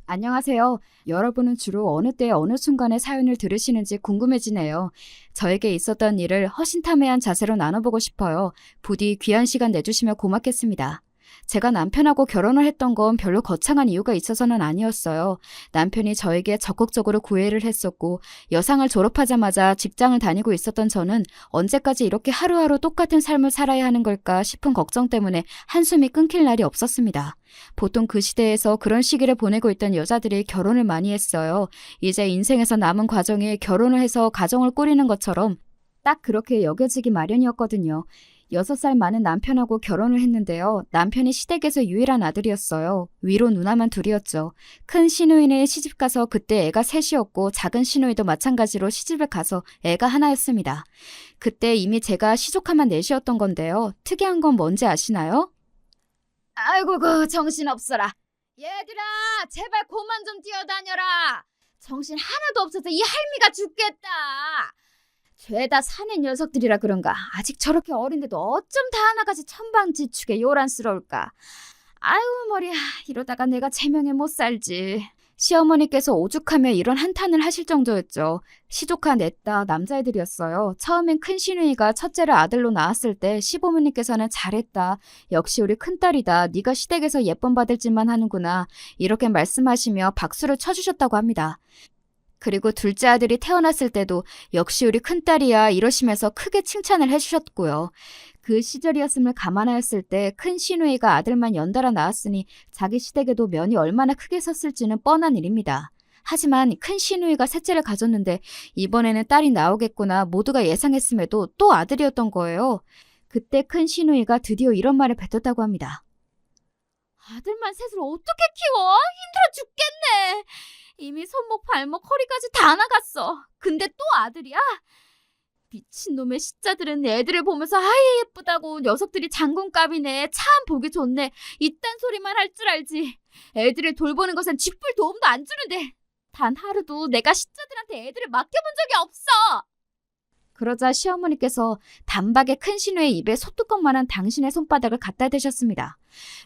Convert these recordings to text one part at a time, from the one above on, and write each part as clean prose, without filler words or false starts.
안녕하세요. 여러분은 주로 어느 때 어느 순간에 사연을 들으시는지 궁금해지네요. 저에게 있었던 일을 허심탄회한 자세로 나눠보고 싶어요. 부디 귀한 시간 내주시면 고맙겠습니다. 제가 남편하고 결혼을 했던 건 별로 거창한 이유가 있어서는 아니었어요. 남편이 저에게 적극적으로 구애를 했었고, 여상을 졸업하자마자 직장을 다니고 있었던 저는 언제까지 이렇게 하루하루 똑같은 삶을 살아야 하는 걸까 싶은 걱정 때문에 한숨이 끊길 날이 없었습니다. 보통 그 시대에서 그런 시기를 보내고 있던 여자들이 결혼을 많이 했어요. 이제 인생에서 남은 과정이 결혼을 해서 가정을 꾸리는 것처럼 딱 그렇게 여겨지기 마련이었거든요. 6살 많은 남편하고 결혼을 했는데요. 남편이 시댁에서 유일한 아들이었어요. 위로 누나만 둘이었죠. 큰 시누이는 시집가서 그때 애가 셋이었고 작은 시누이도 마찬가지로 시집을 가서 애가 하나였습니다. 그때 이미 제가 시조카만 넷이었던 건데요. 특이한 건 뭔지 아시나요? 아이고, 정신없어라. 얘들아, 제발 그만 좀 뛰어다녀라. 정신 하나도 없어서 이 할미가 죽겠다. 죄다 사는 녀석들이라 그런가. 아직 저렇게 어린데도 어쩜 다 하나같이 천방지축에 요란스러울까. 아유 머리야, 이러다가 내가 제명에 못 살지. 시어머니께서 오죽하며 이런 한탄을 하실 정도였죠. 시조카 넷다 남자애들이었어요. 처음엔 큰 시누이가 첫째를 아들로 낳았을 때 시부모님께서는 잘했다. 역시 우리 큰딸이다. 네가 시댁에서 예쁨 받을 짓만 하는구나. 이렇게 말씀하시며 박수를 쳐주셨다고 합니다. 그리고 둘째 아들이 태어났을 때도 역시 우리 큰딸이야 이러시면서 크게 칭찬을 해주셨고요. 그 시절이었음을 감안하였을 때 큰 시누이가 아들만 연달아 낳았으니 자기 시댁에도 면이 얼마나 크게 섰을지는 뻔한 일입니다. 하지만 큰 시누이가 셋째를 가졌는데 이번에는 딸이 나오겠구나 모두가 예상했음에도 또 아들이었던 거예요. 그때 큰 시누이가 드디어 이런 말을 뱉었다고 합니다. 아들만 셋을 어떻게 키워? 힘들어 죽겠네. 이미 손목, 발목, 허리까지 다 나갔어. 근데 또 아들이야? 미친놈의 시자들은 애들을 보면서 아예 예쁘다고 녀석들이 장군감이네. 참 보기 좋네. 이딴 소리만 할 줄 알지. 애들을 돌보는 것은 쥐뿔 도움도 안 주는데. 단 하루도 내가 시자들한테 애들을 맡겨본 적이 없어. 그러자 시어머니께서 단박에 큰 신우의 입에 소뚜껑만한 당신의 손바닥을 갖다 대셨습니다.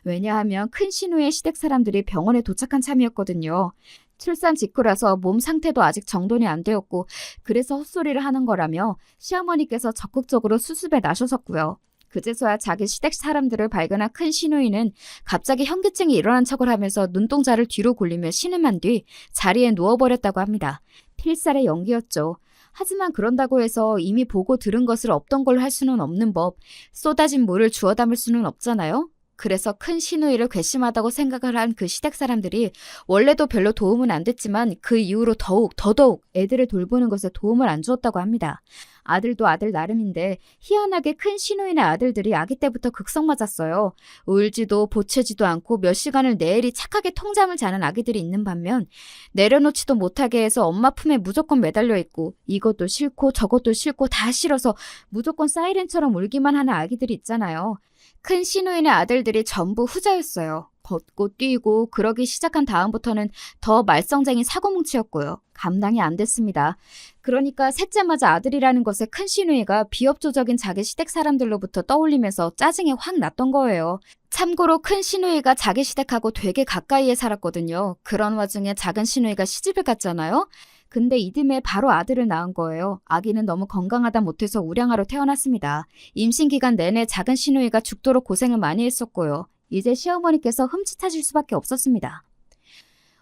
왜냐하면 큰 신우의 시댁 사람들이 병원에 도착한 참이었거든요. 출산 직후라서 몸 상태도 아직 정돈이 안 되었고 그래서 헛소리를 하는 거라며 시어머니께서 적극적으로 수습에 나서셨고요. 그제서야 자기 시댁 사람들을 발견한 큰 시누이는 갑자기 현기증이 일어난 척을 하면서 눈동자를 뒤로 굴리며 신음한 뒤 자리에 누워버렸다고 합니다. 필살의 연기였죠. 하지만 그런다고 해서 이미 보고 들은 것을 없던 걸로 할 수는 없는 법. 쏟아진 물을 주워 담을 수는 없잖아요. 그래서 큰 시누이를 괘씸하다고 생각을 한 그 시댁 사람들이 원래도 별로 도움은 안 됐지만 그 이후로 더더욱 애들을 돌보는 것에 도움을 안 주었다고 합니다. 아들도 아들 나름인데 희한하게 큰 시누이네 아들들이 아기 때부터 극성 맞았어요. 울지도 보채지도 않고 몇 시간을 내일이 착하게 통잠을 자는 아기들이 있는 반면 내려놓지도 못하게 해서 엄마 품에 무조건 매달려 있고 이것도 싫고 저것도 싫고 다 싫어서 무조건 사이렌처럼 울기만 하는 아기들이 있잖아요. 큰 시누이네 아들들이 전부 후자였어요. 걷고 뛰고 그러기 시작한 다음부터는 더 말썽쟁이 사고뭉치였고요. 감당이 안 됐습니다. 그러니까 셋째마저 아들이라는 것에 큰 시누이가 비협조적인 자기 시댁 사람들로부터 떠올리면서 짜증이 확 났던 거예요. 참고로 큰 시누이가 자기 시댁하고 되게 가까이에 살았거든요. 그런 와중에 작은 시누이가 시집을 갔잖아요. 근데 이듬해 바로 아들을 낳은 거예요. 아기는 너무 건강하다 못해서 우량아로 태어났습니다. 임신 기간 내내 작은 시누이가 죽도록 고생을 많이 했었고요. 이제 시어머니께서 흠칫하실 수밖에 없었습니다.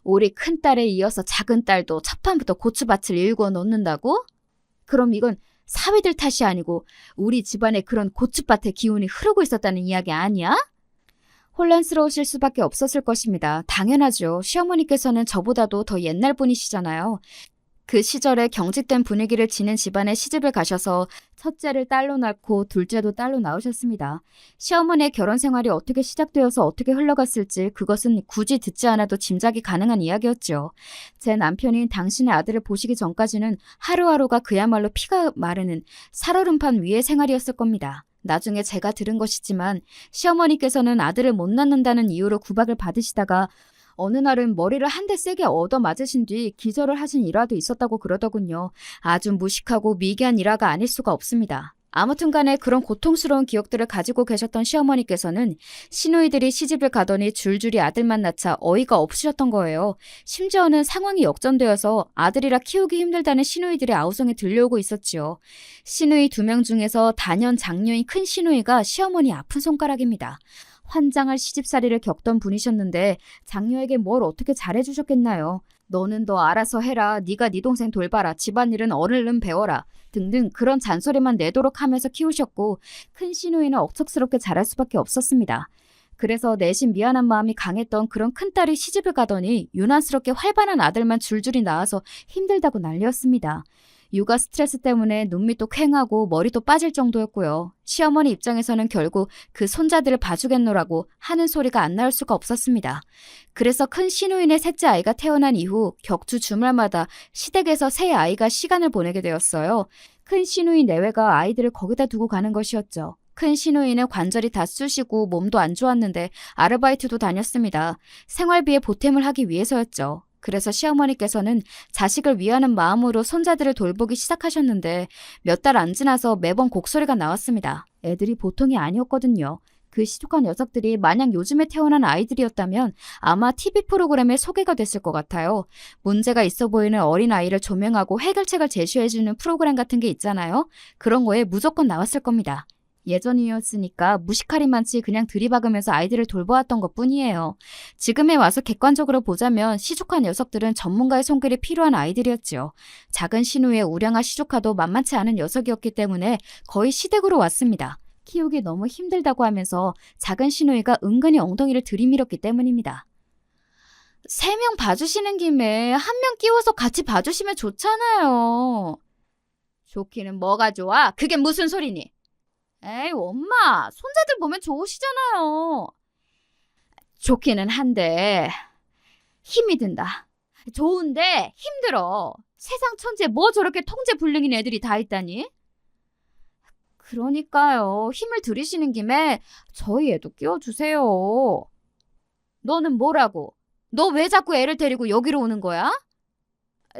우리 큰딸에 이어서 작은 딸도 첫 판부터 고추밭을 일구어 놓는다고? 그럼 이건 사위들 탓이 아니고 우리 집안에 그런 고추밭의 기운이 흐르고 있었다는 이야기 아니야? 혼란스러우실 수밖에 없었을 것입니다. 당연하죠. 시어머니께서는 저보다도 더 옛날 분이시잖아요. 그 시절에 경직된 분위기를 지닌 집안에 시집을 가셔서 첫째를 딸로 낳고 둘째도 딸로 낳으셨습니다. 시어머니의 결혼 생활이 어떻게 시작되어서 어떻게 흘러갔을지 그것은 굳이 듣지 않아도 짐작이 가능한 이야기였죠. 제 남편이 당신의 아들을 보시기 전까지는 하루하루가 그야말로 피가 마르는 살얼음판 위의 생활이었을 겁니다. 나중에 제가 들은 것이지만 시어머니께서는 아들을 못 낳는다는 이유로 구박을 받으시다가 어느 날은 머리를 한 대 세게 얻어맞으신 뒤 기절을 하신 일화도 있었다고 그러더군요. 아주 무식하고 미개한 일화가 아닐 수가 없습니다. 아무튼 간에 그런 고통스러운 기억들을 가지고 계셨던 시어머니께서는 시누이들이 시집을 가더니 줄줄이 아들만 낳자 어이가 없으셨던 거예요. 심지어는 상황이 역전되어서 아들이라 키우기 힘들다는 시누이들의 아우성이 들려오고 있었지요. 시누이 2명 중에서 단연 장녀인 큰 시누이가 시어머니 아픈 손가락입니다. 환장할 시집살이를 겪던 분이셨는데 장녀에게 뭘 어떻게 잘해주셨겠나요? 너는 너 알아서 해라. 네가 네 동생 돌봐라. 집안일은 얼른 배워라. 등등 그런 잔소리만 내도록 하면서 키우셨고 큰 시누이는 억척스럽게 자랄 수밖에 없었습니다. 그래서 내심 미안한 마음이 강했던 그런 큰딸이 시집을 가더니 유난스럽게 활발한 아들만 줄줄이 낳아서 힘들다고 난리였습니다. 육아 스트레스 때문에 눈밑도 퀭하고 머리도 빠질 정도였고요. 시어머니 입장에서는 결국 그 손자들을 봐주겠노라고 하는 소리가 안 나올 수가 없었습니다. 그래서 큰 시누이네 셋째 아이가 태어난 이후 격주 주말마다 시댁에서 새 아이가 시간을 보내게 되었어요. 큰 시누이 내외가 아이들을 거기다 두고 가는 것이었죠. 큰 시누이는 관절이 다 쑤시고 몸도 안 좋았는데 아르바이트도 다녔습니다. 생활비에 보탬을 하기 위해서였죠. 그래서 시어머니께서는 자식을 위하는 마음으로 손자들을 돌보기 시작하셨는데 몇 달 안 지나서 매번 곡소리가 나왔습니다. 애들이 보통이 아니었거든요. 그 시족한 녀석들이 만약 요즘에 태어난 아이들이었다면 아마 TV 프로그램에 소개가 됐을 것 같아요. 문제가 있어 보이는 어린아이를 조명하고 해결책을 제시해주는 프로그램 같은 게 있잖아요. 그런 거에 무조건 나왔을 겁니다. 예전이었으니까 무식하리만치 그냥 들이박으면서 아이들을 돌보았던 것뿐이에요. 지금에 와서 객관적으로 보자면 시조카 녀석들은 전문가의 손길이 필요한 아이들이었지요. 작은 시누이의 우량아 시조카도 만만치 않은 녀석이었기 때문에 거의 시댁으로 왔습니다. 키우기 너무 힘들다고 하면서 작은 시누이가 은근히 엉덩이를 들이밀었기 때문입니다. 3명 봐주시는 김에 1명 끼워서 같이 봐주시면 좋잖아요. 좋기는 뭐가 좋아? 그게 무슨 소리니? 에이, 엄마, 손자들 보면 좋으시잖아요. 좋기는 한데 힘이 든다. 좋은데 힘들어. 세상 천지에 뭐 저렇게 통제불능인 애들이 다 있다니? 그러니까요. 힘을 들이시는 김에 저희 애도 끼워주세요. 너는 뭐라고? 너 왜 자꾸 애를 데리고 여기로 오는 거야?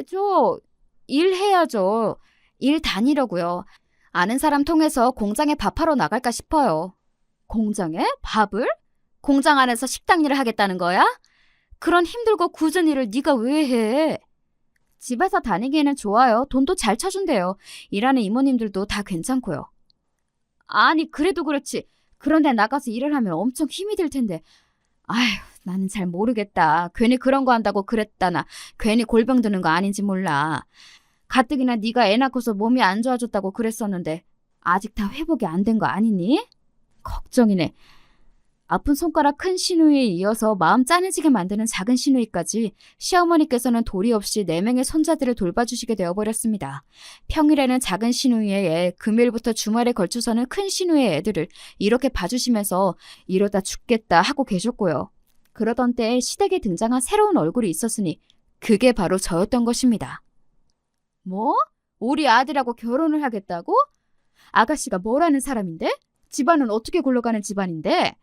저 일해야죠. 일 다니려고요. 아는 사람 통해서 공장에 밥하러 나갈까 싶어요. 공장에? 밥을? 공장 안에서 식당 일을 하겠다는 거야? 그런 힘들고 굳은 일을 네가 왜 해? 집에서 다니기에는 좋아요. 돈도 잘 쳐준대요. 일하는 이모님들도 다 괜찮고요. 아니 그래도 그렇지. 그런데 나가서 일을 하면 엄청 힘이 들 텐데. 아휴 나는 잘 모르겠다. 괜히 그런 거 한다고 그랬다나 괜히 골병 드는 거 아닌지 몰라. 가뜩이나 네가 애 낳고서 몸이 안 좋아졌다고 그랬었는데 아직 다 회복이 안 된 거 아니니? 걱정이네. 아픈 손가락 큰 시누이에 이어서 마음 짠해지게 만드는 작은 시누이까지 시어머니께서는 도리 없이 4명의 손자들을 돌봐주시게 되어버렸습니다. 평일에는 작은 시누이의 애, 금요일부터 주말에 걸쳐서는 큰 시누이의 애들을 이렇게 봐주시면서 이러다 죽겠다 하고 계셨고요. 그러던 때에 시댁에 등장한 새로운 얼굴이 있었으니 그게 바로 저였던 것입니다. 뭐? 우리 아들하고 결혼을 하겠다고? 아가씨가 뭐라는 사람인데? 집안은 어떻게 굴러가는 집안인데?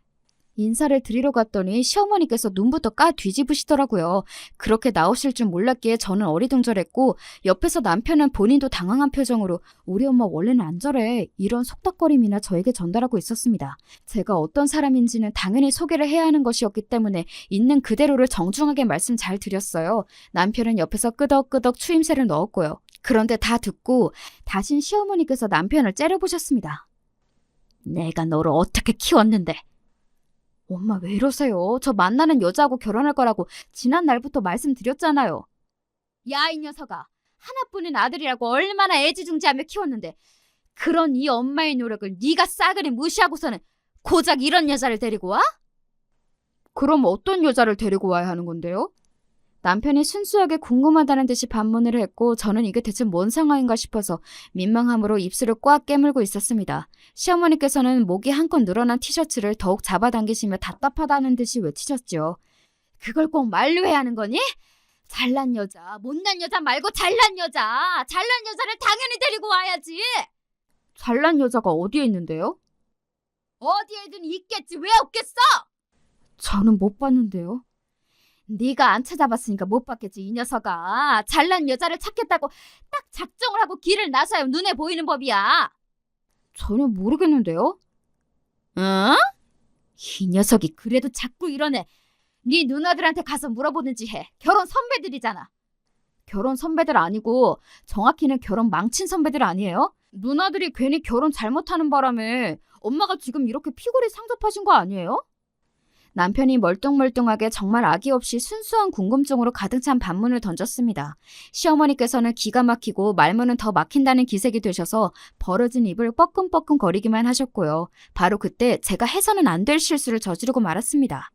인사를 드리러 갔더니 시어머니께서 눈부터 까 뒤집으시더라고요. 그렇게 나오실 줄 몰랐기에 저는 어리둥절했고 옆에서 남편은 본인도 당황한 표정으로 우리 엄마 원래는 안 저래 이런 속닥거림이나 저에게 전달하고 있었습니다. 제가 어떤 사람인지는 당연히 소개를 해야 하는 것이었기 때문에 있는 그대로를 정중하게 말씀 잘 드렸어요. 남편은 옆에서 끄덕끄덕 추임새를 넣었고요. 그런데 다 듣고 다신 시어머니께서 남편을 째려보셨습니다. 내가 너를 어떻게 키웠는데? 엄마 왜 이러세요? 저 만나는 여자하고 결혼할 거라고 지난 날부터 말씀드렸잖아요. 야 이 녀석아. 하나뿐인 아들이라고 얼마나 애지중지하며 키웠는데 그런 이 엄마의 노력을 네가 싸그리 무시하고서는 고작 이런 여자를 데리고 와? 그럼 어떤 여자를 데리고 와야 하는 건데요? 남편이 순수하게 궁금하다는 듯이 반문을 했고 저는 이게 대체 뭔 상황인가 싶어서 민망함으로 입술을 꽉 깨물고 있었습니다. 시어머니께서는 목이 한껏 늘어난 티셔츠를 더욱 잡아당기시며 답답하다는 듯이 외치셨죠. 그걸 꼭 말로 해야 하는 거니? 잘난 여자, 못난 여자 말고 잘난 여자! 잘난 여자를 당연히 데리고 와야지! 잘난 여자가 어디에 있는데요? 어디에든 있겠지 왜 없겠어? 저는 못 봤는데요. 네가 안 찾아봤으니까 못 봤겠지 이 녀석아. 잘난 여자를 찾겠다고 딱 작정을 하고 길을 나서야 눈에 보이는 법이야. 전혀 모르겠는데요? 응? 이 녀석이 그래도 자꾸 이러네. 네 누나들한테 가서 물어보든지 해. 결혼 선배들이잖아. 결혼 선배들 아니고 정확히는 결혼 망친 선배들 아니에요? 누나들이 괜히 결혼 잘못하는 바람에 엄마가 지금 이렇게 피골이 상접하신 거 아니에요? 남편이 멀뚱멀뚱하게 정말 아기 없이 순수한 궁금증으로 가득 찬 반문을 던졌습니다. 시어머니께서는 기가 막히고 말문은 더 막힌다는 기색이 되셔서 벌어진 입을 뻐끔뻐끔 거리기만 하셨고요. 바로 그때 제가 해서는 안 될 실수를 저지르고 말았습니다.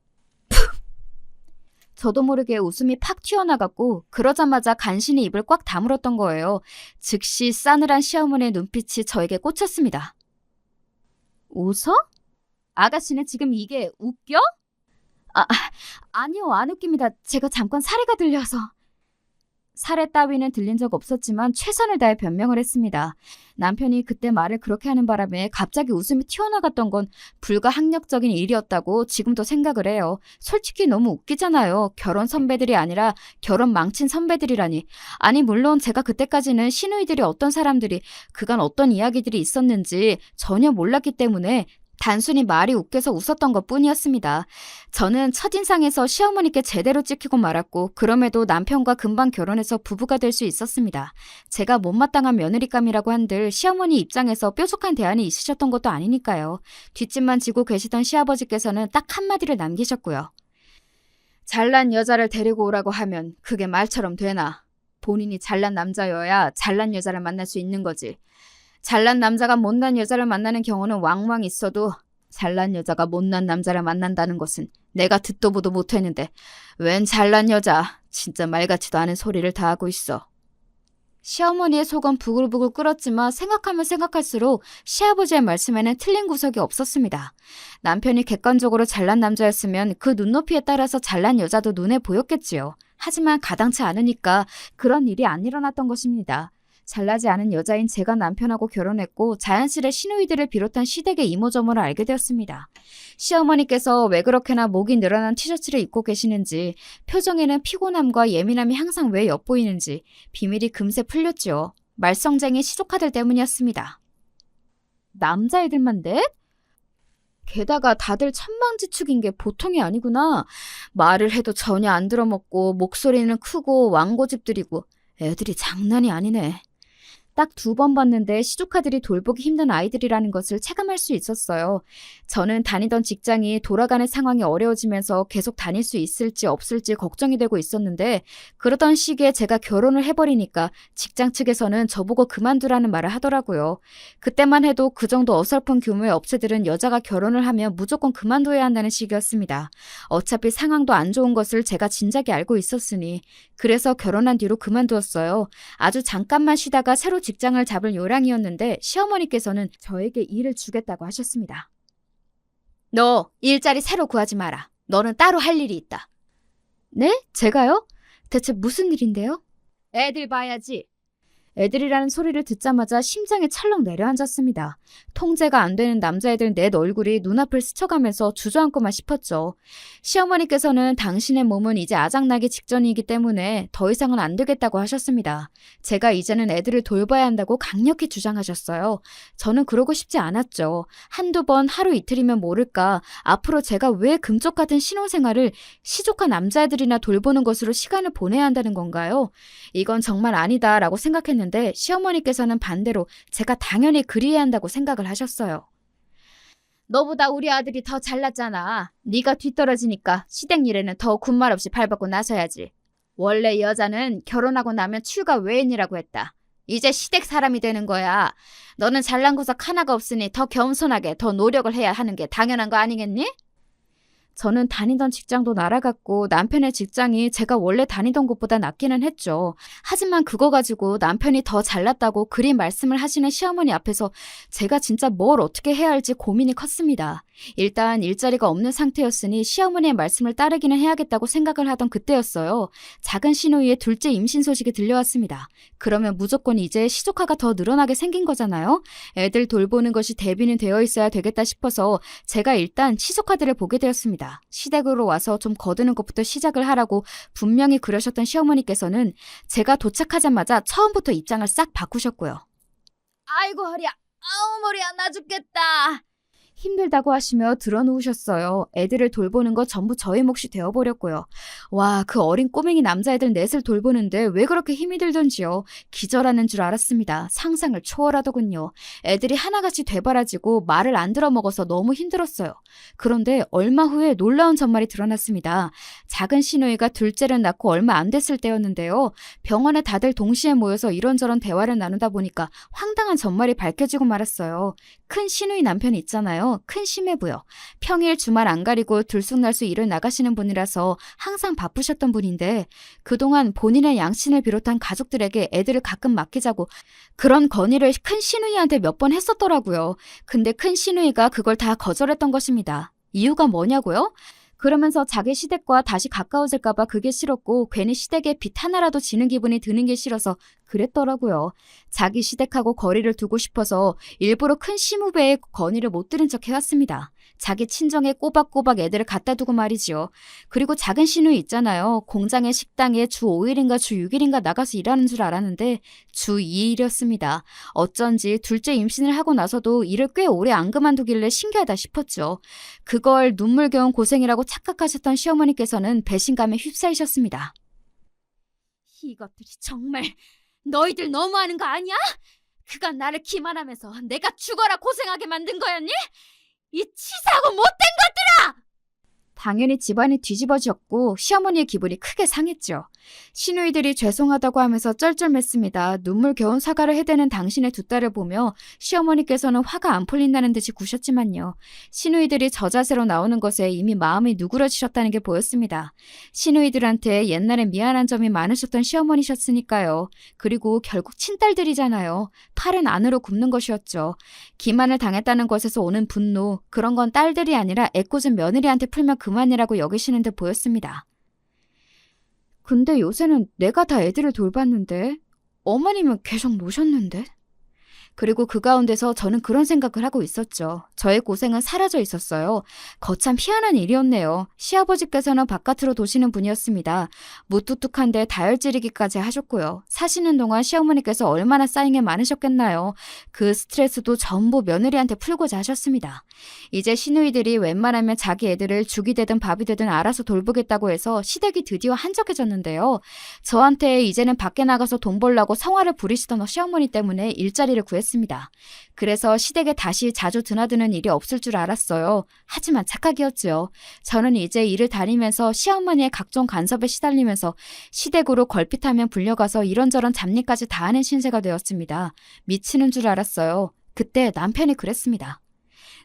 저도 모르게 웃음이 팍 튀어나갔고 그러자마자 간신히 입을 꽉 다물었던 거예요. 즉시 싸늘한 시어머니의 눈빛이 저에게 꽂혔습니다. 웃어? 아가씨는 지금 이게 웃겨? 아니요, 안 웃깁니다. 제가 잠깐 사례가 들려서. 사례 따위는 들린 적 없었지만 최선을 다해 변명을 했습니다. 남편이 그때 말을 그렇게 하는 바람에 갑자기 웃음이 튀어나갔던 건 불가항력적인 일이었다고 지금도 생각을 해요. 솔직히 너무 웃기잖아요. 결혼 선배들이 아니라 결혼 망친 선배들이라니. 아니 물론 제가 그때까지는 시누이들이 어떤 사람들이 그간 어떤 이야기들이 있었는지 전혀 몰랐기 때문에 단순히 말이 웃겨서 웃었던 것뿐이었습니다. 저는 첫인상에서 시어머니께 제대로 찍히고 말았고 그럼에도 남편과 금방 결혼해서 부부가 될 수 있었습니다. 제가 못마땅한 며느리감이라고 한들 시어머니 입장에서 뾰족한 대안이 있으셨던 것도 아니니까요. 뒷짐만 지고 계시던 시아버지께서는 딱 한마디를 남기셨고요. 잘난 여자를 데리고 오라고 하면 그게 말처럼 되나? 본인이 잘난 남자여야 잘난 여자를 만날 수 있는 거지. 잘난 남자가 못난 여자를 만나는 경우는 왕왕 있어도 잘난 여자가 못난 남자를 만난다는 것은 내가 듣도 보도 못했는데 웬 잘난 여자, 진짜 말 같지도 않은 소리를 다 하고 있어. 시어머니의 속은 부글부글 끓었지만 생각하면 생각할수록 시아버지의 말씀에는 틀린 구석이 없었습니다. 남편이 객관적으로 잘난 남자였으면 그 눈높이에 따라서 잘난 여자도 눈에 보였겠지요. 하지만 가당치 않으니까 그런 일이 안 일어났던 것입니다. 잘나지 않은 여자인 제가 남편하고 결혼했고 자연스레 시누이들을 비롯한 시댁의 이모저모를 알게 되었습니다. 시어머니께서 왜 그렇게나 목이 늘어난 티셔츠를 입고 계시는지 표정에는 피곤함과 예민함이 항상 왜 엿보이는지 비밀이 금세 풀렸지요. 말썽쟁이 시조카들 때문이었습니다. 남자애들만 넷? 게다가 다들 천방지축인 게 보통이 아니구나. 말을 해도 전혀 안 들어먹고 목소리는 크고 왕고집들이고 애들이 장난이 아니네. 딱 2번 봤는데 시조카들이 돌보기 힘든 아이들이라는 것을 체감할 수 있었어요. 저는 다니던 직장이 돌아가는 상황이 어려워지면서 계속 다닐 수 있을지 없을지 걱정이 되고 있었는데 그러던 시기에 제가 결혼을 해버리니까 직장 측에서는 저보고 그만두라는 말을 하더라고요. 그때만 해도 그 정도 어설픈 규모의 업체들은 여자가 결혼을 하면 무조건 그만둬야 한다는 시기였습니다. 어차피 상황도 안 좋은 것을 제가 진작에 알고 있었으니 그래서 결혼한 뒤로 그만두었어요. 아주 잠깐만 쉬다가 새로 직장을 잡을 요량이었는데 시어머니께서는 저에게 일을 주겠다고 하셨습니다. 너 일자리 새로 구하지 마라. 너는 따로 할 일이 있다. 네? 제가요? 대체 무슨 일인데요? 애들 봐야지. 애들이라는 소리를 듣자마자 심장이 철렁 내려앉았습니다. 통제가 안 되는 남자애들 넷 얼굴이 눈앞을 스쳐가면서 주저앉고만 싶었죠. 시어머니께서는 당신의 몸은 이제 아작나기 직전이기 때문에 더 이상은 안 되겠다고 하셨습니다. 제가 이제는 애들을 돌봐야 한다고 강력히 주장하셨어요. 저는 그러고 싶지 않았죠. 한두 번 하루 이틀이면 모를까 앞으로 제가 왜 금쪽 같은 신혼생활을 시족한 남자애들이나 돌보는 것으로 시간을 보내야 한다는 건가요? 이건 정말 아니다라고 생각했는데 시어머니께서는 반대로 제가 당연히 그리해야 한다고 생각을 하셨어요. 너보다 우리 아들이 더 잘났잖아. 네가 뒤떨어지니까 시댁 일에는 더 군말 없이 발벗고 나서야지. 원래 여자는 결혼하고 나면 출가 외인이라고 했다. 이제 시댁 사람이 되는 거야. 너는 잘난 구석 하나가 없으니 더 겸손하게 더 노력을 해야 하는 게 당연한 거 아니겠니? 저는 다니던 직장도 날아갔고 남편의 직장이 제가 원래 다니던 곳보다 낫기는 했죠. 하지만 그거 가지고 남편이 더 잘났다고 그리 말씀을 하시는 시어머니 앞에서 제가 진짜 뭘 어떻게 해야 할지 고민이 컸습니다. 일단 일자리가 없는 상태였으니 시어머니의 말씀을 따르기는 해야겠다고 생각을 하던 그때였어요. 작은 시누이의 둘째 임신 소식이 들려왔습니다. 그러면 무조건 이제 시조카가 더 늘어나게 생긴 거잖아요. 애들 돌보는 것이 대비는 되어 있어야 되겠다 싶어서 제가 일단 시조카들을 보게 되었습니다. 시댁으로 와서 좀 거드는 것부터 시작을 하라고 분명히 그러셨던 시어머니께서는 제가 도착하자마자 처음부터 입장을 싹 바꾸셨고요. 아이고 허리야. 아우 머리야 나 죽겠다. 힘들다고 하시며 드러누우셨어요. 애들을 돌보는 거 전부 저희 몫이 되어버렸고요. 와, 그 어린 꼬맹이 남자애들 넷을 돌보는데 왜 그렇게 힘이 들던지요. 기절하는 줄 알았습니다. 상상을 초월하더군요. 애들이 하나같이 되바라지고 말을 안 들어먹어서 너무 힘들었어요. 그런데 얼마 후에 놀라운 전말이 드러났습니다. 작은 시누이가 둘째를 낳고 얼마 안 됐을 때였는데요. 병원에 다들 동시에 모여서 이런저런 대화를 나누다 보니까 황당한 전말이 밝혀지고 말았어요. 큰 시누이 남편이 있잖아요. 큰 심해부요. 평일 주말 안 가리고 들쑥날쑥 일을 나가시는 분이라서 항상 바쁘셨던 분인데 그동안 본인의 양친을 비롯한 가족들에게 애들을 가끔 맡기자고 그런 건의를 큰 시누이한테 몇 번 했었더라고요. 근데 큰 시누이가 그걸 다 거절했던 것입니다. 이유가 뭐냐고요? 그러면서 자기 시댁과 다시 가까워질까봐 그게 싫었고 괜히 시댁에 빚 하나라도 지는 기분이 드는 게 싫어서 그랬더라고요. 자기 시댁하고 거리를 두고 싶어서 일부러 큰 시무배의 건의를 못 들은 척 해왔습니다. 자기 친정에 꼬박꼬박 애들을 갖다 두고 말이지요. 그리고 작은 시누이 있잖아요. 공장의 식당에 주 5일인가 주 6일인가 나가서 일하는 줄 알았는데 주 2일이었습니다. 어쩐지 둘째 임신을 하고 나서도 일을 꽤 오래 안 그만두길래 신기하다 싶었죠. 그걸 눈물겨운 고생이라고 착각하셨던 시어머니께서는 배신감에 휩싸이셨습니다. 이것들이 정말 너희들 너무하는 거 아니야? 그가 나를 기만하면서 내가 죽어라 고생하게 만든 거였니? 이 치사하고 못된 것들아! 당연히 집안이 뒤집어졌고 시어머니의 기분이 크게 상했죠. 시누이들이 죄송하다고 하면서 쩔쩔맸습니다. 눈물겨운 사과를 해대는 당신의 두 딸을 보며 시어머니께서는 화가 안 풀린다는 듯이 구셨지만요. 시누이들이 저 자세로 나오는 것에 이미 마음이 누그러지셨다는 게 보였습니다. 시누이들한테 옛날에 미안한 점이 많으셨던 시어머니셨으니까요. 그리고 결국 친딸들이잖아요. 팔은 안으로 굽는 것이었죠. 기만을 당했다는 것에서 오는 분노, 그런 건 딸들이 아니라 애꿎은 며느리한테 풀면 그만이라고 여기시는 듯 보였습니다. 근데 요새는 내가 다 애들을 돌봤는데 어머님은 계속 노셨는데? 그리고 그 가운데서 저는 그런 생각을 하고 있었죠. 저의 고생은 사라져 있었어요. 거참 희한한 일이었네요. 시아버지께서는 바깥으로 도시는 분이었습니다. 무뚝뚝한데 다혈질이기까지 하셨고요. 사시는 동안 시어머니께서 얼마나 쌓인 게 많으셨겠나요. 그 스트레스도 전부 며느리한테 풀고자 하셨습니다. 이제 시누이들이 웬만하면 자기 애들을 죽이 되든 밥이 되든 알아서 돌보겠다고 해서 시댁이 드디어 한적해졌는데요. 저한테 이제는 밖에 나가서 돈 벌라고 성화를 부리시던 시어머니 때문에 일자리를 구했습니다. 그래서 시댁에 다시 자주 드나드는 일이 없을 줄 알았어요. 하지만 착각이었죠. 저는 이제 일을 다니면서 시어머니의 각종 간섭에 시달리면서 시댁으로 걸핏하면 불려가서 이런저런 잡일까지 다 하는 신세가 되었습니다. 미치는 줄 알았어요. 그때 남편이 그랬습니다.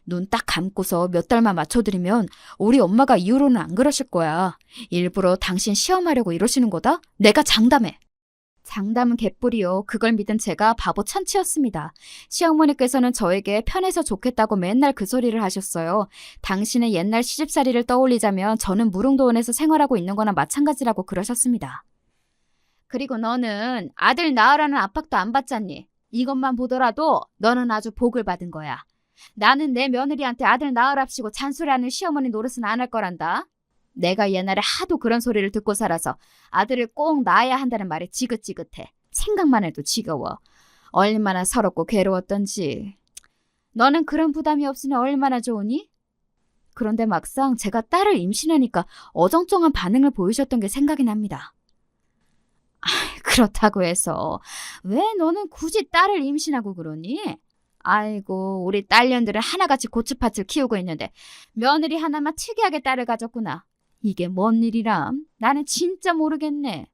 눈 딱 감고서 몇 달만 맞춰드리면 우리 엄마가 이후로는 안 그러실 거야. 일부러 당신 시험하려고 이러시는 거다? 내가 장담해. 장담은 개뿔이요. 그걸 믿은 제가 바보 천치였습니다. 시어머니께서는 저에게 편해서 좋겠다고 맨날 그 소리를 하셨어요. 당신의 옛날 시집살이를 떠올리자면 저는 무릉도원에서 생활하고 있는 거나 마찬가지라고 그러셨습니다. 그리고 너는 아들 낳으라는 압박도 안 받잖니. 이것만 보더라도 너는 아주 복을 받은 거야. 나는 내 며느리한테 아들 낳으랍시고 잔소리하는 시어머니 노릇은 안 할 거란다. 내가 옛날에 하도 그런 소리를 듣고 살아서 아들을 꼭 낳아야 한다는 말에 지긋지긋해. 생각만 해도 지겨워. 얼마나 서럽고 괴로웠던지. 너는 그런 부담이 없으니 얼마나 좋으니? 그런데 막상 제가 딸을 임신하니까 어정쩡한 반응을 보이셨던 게 생각이 납니다. 그렇다고 해서 왜 너는 굳이 딸을 임신하고 그러니? 아이고, 우리 딸년들은 하나같이 고추밭을 키우고 있는데 며느리 하나만 특이하게 딸을 가졌구나. 이게 뭔 일이람? 나는 진짜 모르겠네.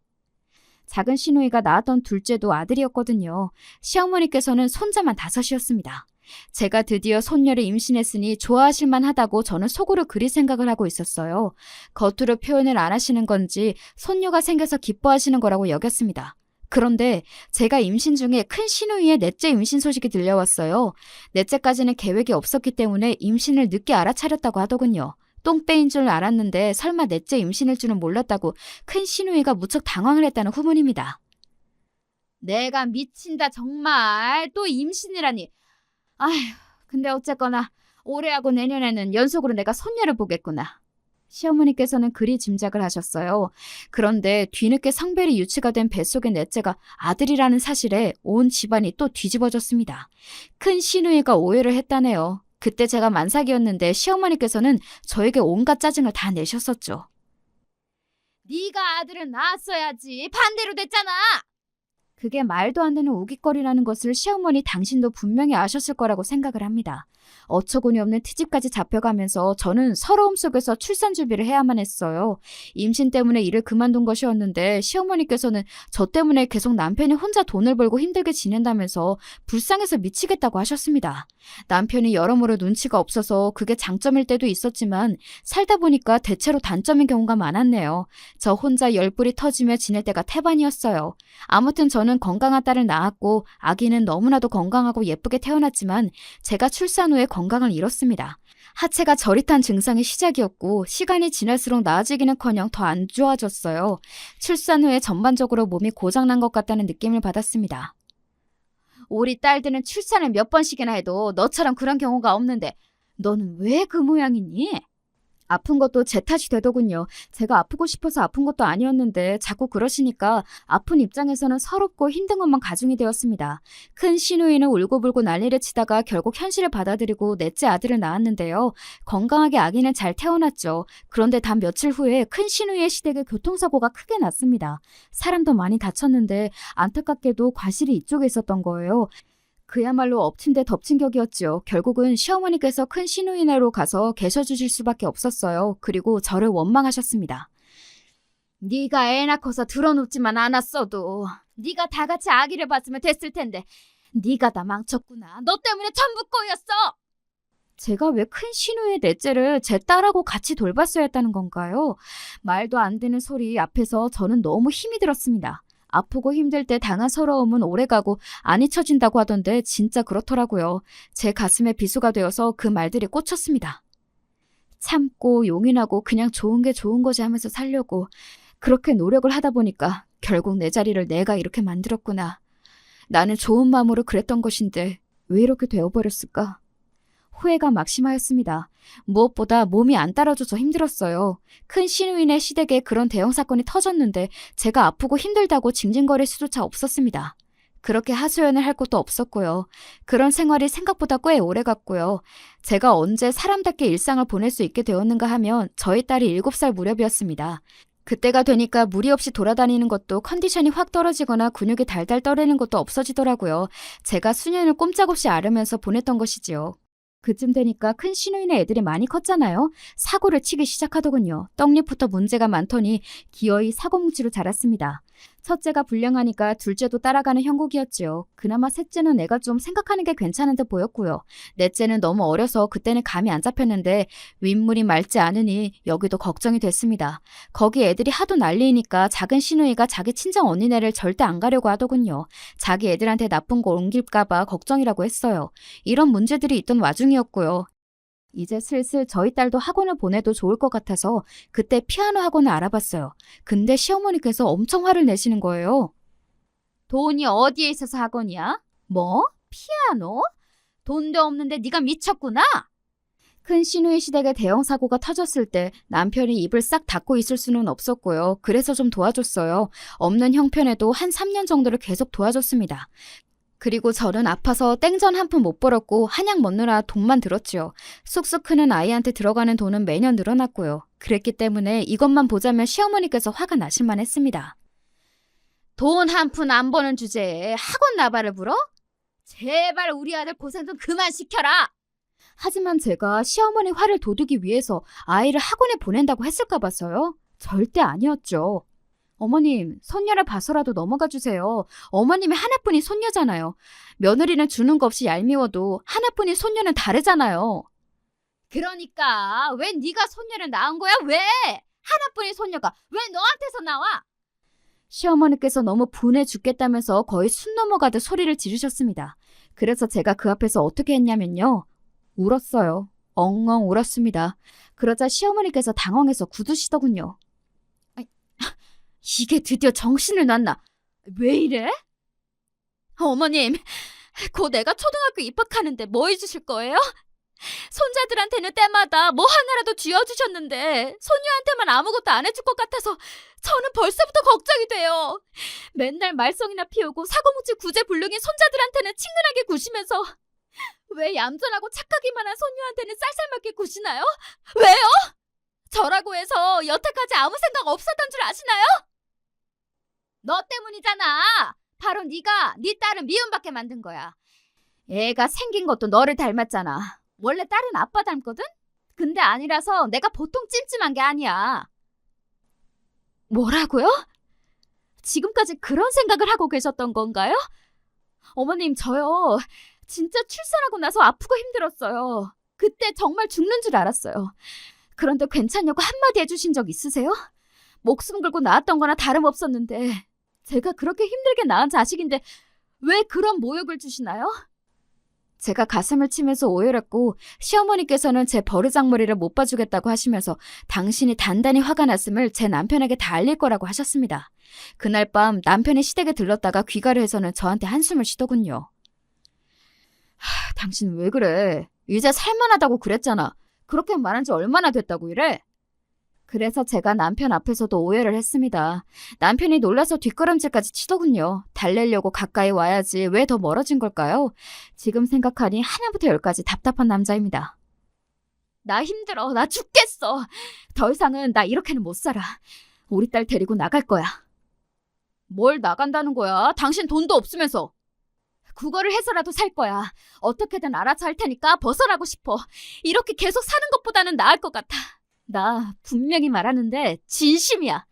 작은 시누이가 낳았던 둘째도 아들이었거든요. 시어머니께서는 손자만 5이었습니다. 제가 드디어 손녀를 임신했으니 좋아하실만 하다고 저는 속으로 그리 생각을 하고 있었어요. 겉으로 표현을 안 하시는 건지 손녀가 생겨서 기뻐하시는 거라고 여겼습니다. 그런데 제가 임신 중에 큰 시누이의 넷째 임신 소식이 들려왔어요. 넷째까지는 계획이 없었기 때문에 임신을 늦게 알아차렸다고 하더군요. 똥배인 줄 알았는데 설마 넷째 임신일 줄은 몰랐다고 큰 시누이가 무척 당황을 했다는 후문입니다. 내가 미친다 정말. 또 임신이라니. 아휴, 근데 어쨌거나 올해하고 내년에는 연속으로 내가 손녀를 보겠구나. 시어머니께서는 그리 짐작을 하셨어요. 그런데 뒤늦게 성별이 유치가 된 뱃속의 넷째가 아들이라는 사실에 온 집안이 또 뒤집어졌습니다. 큰 시누이가 오해를 했다네요. 그때 제가 만삭이었는데 시어머니께서는 저에게 온갖 짜증을 다 내셨었죠. 네가 아들을 낳았어야지. 반대로 됐잖아. 그게 말도 안 되는 우깃거리라는 것을 시어머니 당신도 분명히 아셨을 거라고 생각을 합니다. 어처구니 없는 트집까지 잡혀가면서 저는 서러움 속에서 출산 준비를 해야만 했어요. 임신 때문에 일을 그만둔 것이었는데 시어머니께서는 저 때문에 계속 남편이 혼자 돈을 벌고 힘들게 지낸다면서 불쌍해서 미치겠다고 하셨습니다. 남편이 여러모로 눈치가 없어서 그게 장점일 때도 있었지만 살다 보니까 대체로 단점인 경우가 많았네요. 저 혼자 열불이 터지며 지낼 때가 태반이었어요. 아무튼 저는 건강한 딸을 낳았고 아기는 너무나도 건강하고 예쁘게 태어났지만 제가 출산 후에 건강을 잃었습니다. 하체가 저릿한 증상이 시작이었고 시간이 지날수록 나아지기는커녕 더 안 좋아졌어요. 출산 후에 전반적으로 몸이 고장난 것 같다는 느낌을 받았습니다. 우리 딸들은 출산을 몇 번씩이나 해도 너처럼 그런 경우가 없는데 너는 왜 그 모양이니? 아픈 것도 제 탓이 되더군요. 제가 아프고 싶어서 아픈 것도 아니었는데 자꾸 그러시니까 아픈 입장에서는 서럽고 힘든 것만 가중이 되었습니다. 큰 시누이는 울고불고 난리를 치다가 결국 현실을 받아들이고 넷째 아들을 낳았는데요. 건강하게 아기는 잘 태어났죠. 그런데 단 며칠 후에 큰 시누이의 시댁에 교통사고가 크게 났습니다. 사람도 많이 다쳤는데 안타깝게도 과실이 이쪽에 있었던 거예요. 그야말로 엎친 데 덮친 격이었죠. 결국은 시어머니께서 큰 시누이네로 가서 계셔주실 수밖에 없었어요. 그리고 저를 원망하셨습니다. 네가 애 낳고서 들어눕지만 않았어도 네가 다 같이 아기를 봤으면 됐을 텐데 네가 다 망쳤구나. 너 때문에 전부 꼬였어. 제가 왜 큰 시누이의 넷째를 제 딸하고 같이 돌봤어야 했다는 건가요? 말도 안 되는 소리 앞에서 저는 너무 힘이 들었습니다. 아프고 힘들 때 당한 서러움은 오래가고 안 잊혀진다고 하던데 진짜 그렇더라고요. 제 가슴에 비수가 되어서 그 말들이 꽂혔습니다. 참고 용인하고 그냥 좋은 게 좋은 거지 하면서 살려고 그렇게 노력을 하다 보니까 결국 내 자리를 내가 이렇게 만들었구나. 나는 좋은 마음으로 그랬던 것인데 왜 이렇게 되어버렸을까? 후회가 막심하였습니다. 무엇보다 몸이 안 따라줘서 힘들었어요. 큰 시누이네 시댁에 그런 대형 사건이 터졌는데 제가 아프고 힘들다고 징징거릴 수조차 없었습니다. 그렇게 하소연을 할 것도 없었고요. 그런 생활이 생각보다 꽤 오래갔고요. 제가 언제 사람답게 일상을 보낼 수 있게 되었는가 하면 저희 딸이 7살 무렵이었습니다. 그때가 되니까 무리 없이 돌아다니는 것도 컨디션이 확 떨어지거나 근육이 달달 떨리는 것도 없어지더라고요. 제가 수년을 꼼짝없이 앓으면서 보냈던 것이지요. 그쯤 되니까 큰 시누이네 애들이 많이 컸잖아요. 사고를 치기 시작하더군요. 떡잎부터 문제가 많더니 기어이 사고뭉치로 자랐습니다. 첫째가 불량하니까 둘째도 따라가는 형국이었지요. 그나마 셋째는 내가 좀 생각하는 게 괜찮은 듯 보였고요. 넷째는 너무 어려서 그때는 감이 안 잡혔는데 윗물이 맑지 않으니 여기도 걱정이 됐습니다. 거기 애들이 하도 난리니까 작은 시누이가 자기 친정 언니네를 절대 안 가려고 하더군요. 자기 애들한테 나쁜 거 옮길까 봐 걱정이라고 했어요. 이런 문제들이 있던 와중이었고요. 이제 슬슬 저희 딸도 학원을 보내도 좋을 것 같아서 그때 피아노 학원을 알아봤어요. 근데 시어머니께서 엄청 화를 내시는 거예요. 돈이 어디에 있어서 학원이야? 뭐? 피아노? 돈도 없는데 네가 미쳤구나? 큰 시누이 시댁에 대형 사고가 터졌을 때 남편이 입을 싹 닫고 있을 수는 없었고요. 그래서 좀 도와줬어요. 없는 형편에도 한 3년 정도를 계속 도와줬습니다. 그리고 저는 아파서 땡전 한 푼 못 벌었고 한약 먹느라 돈만 들었지요. 쑥쑥 크는 아이한테 들어가는 돈은 매년 늘어났고요. 그랬기 때문에 이것만 보자면 시어머니께서 화가 나실만 했습니다. 돈 한 푼 안 버는 주제에 학원 나발을 불어? 제발 우리 아들 고생 좀 그만 시켜라. 하지만 제가 시어머니 화를 돋우기 위해서 아이를 학원에 보낸다고 했을까 봐서요. 절대 아니었죠. 어머님, 손녀를 봐서라도 넘어가 주세요. 어머님이 하나뿐인 손녀잖아요. 며느리는 주는 거 없이 얄미워도 하나뿐인 손녀는 다르잖아요. 그러니까 왜 네가 손녀를 낳은 거야? 왜? 하나뿐인 손녀가 왜 너한테서 나와? 시어머니께서 너무 분해 죽겠다면서 거의 숨 넘어가듯 소리를 지르셨습니다. 그래서 제가 그 앞에서 어떻게 했냐면요. 울었어요. 엉엉 울었습니다. 그러자 시어머니께서 당황해서 굳으시더군요. 이게 드디어 정신을 놨나? 왜 이래? 어머님, 곧 내가 초등학교 입학하는데 뭐 해주실 거예요? 손자들한테는 때마다 뭐 하나라도 쥐어주셨는데 소녀한테만 아무것도 안 해줄 것 같아서 저는 벌써부터 걱정이 돼요. 맨날 말썽이나 피우고 사고뭉치 구제불능인 손자들한테는 친근하게 구시면서 왜 얌전하고 착하기만 한 소녀한테는 쌀쌀맞게 구시나요? 왜요? 저라고 해서 여태까지 아무 생각 없었던 줄 아시나요? 너 때문이잖아. 바로 네가 네 딸은 미움받게 만든 거야. 애가 생긴 것도 너를 닮았잖아. 원래 딸은 아빠 닮거든? 근데 아니라서 내가 보통 찜찜한 게 아니야. 뭐라고요? 지금까지 그런 생각을 하고 계셨던 건가요? 어머님, 저요. 진짜 출산하고 나서 아프고 힘들었어요. 그때 정말 죽는 줄 알았어요. 그런데 괜찮냐고 한마디 해주신 적 있으세요? 목숨 걸고 낳았던 거나 다름없었는데 제가 그렇게 힘들게 낳은 자식인데 왜 그런 모욕을 주시나요? 제가 가슴을 치면서 오열했고 시어머니께서는 제 버르장머리를 못 봐주겠다고 하시면서 당신이 단단히 화가 났음을 제 남편에게 다 알릴 거라고 하셨습니다. 그날 밤 남편이 시댁에 들렀다가 귀가를 해서는 저한테 한숨을 쉬더군요. 당신 왜 그래? 이제 살만하다고 그랬잖아. 그렇게 말한 지 얼마나 됐다고 이래? 그래서 제가 남편 앞에서도 오해를 했습니다. 남편이 놀라서 뒷걸음질까지 치더군요. 달래려고 가까이 와야지 왜 더 멀어진 걸까요? 지금 생각하니 하나부터 열까지 답답한 남자입니다. 나 힘들어. 나 죽겠어. 더 이상은 나 이렇게는 못 살아. 우리 딸 데리고 나갈 거야. 뭘 나간다는 거야? 당신 돈도 없으면서. 국어를 해서라도 살 거야. 어떻게든 알아서 할 테니까 벗어나고 싶어. 이렇게 계속 사는 것보다는 나을 것 같아. 나 분명히 말하는데 진심이야.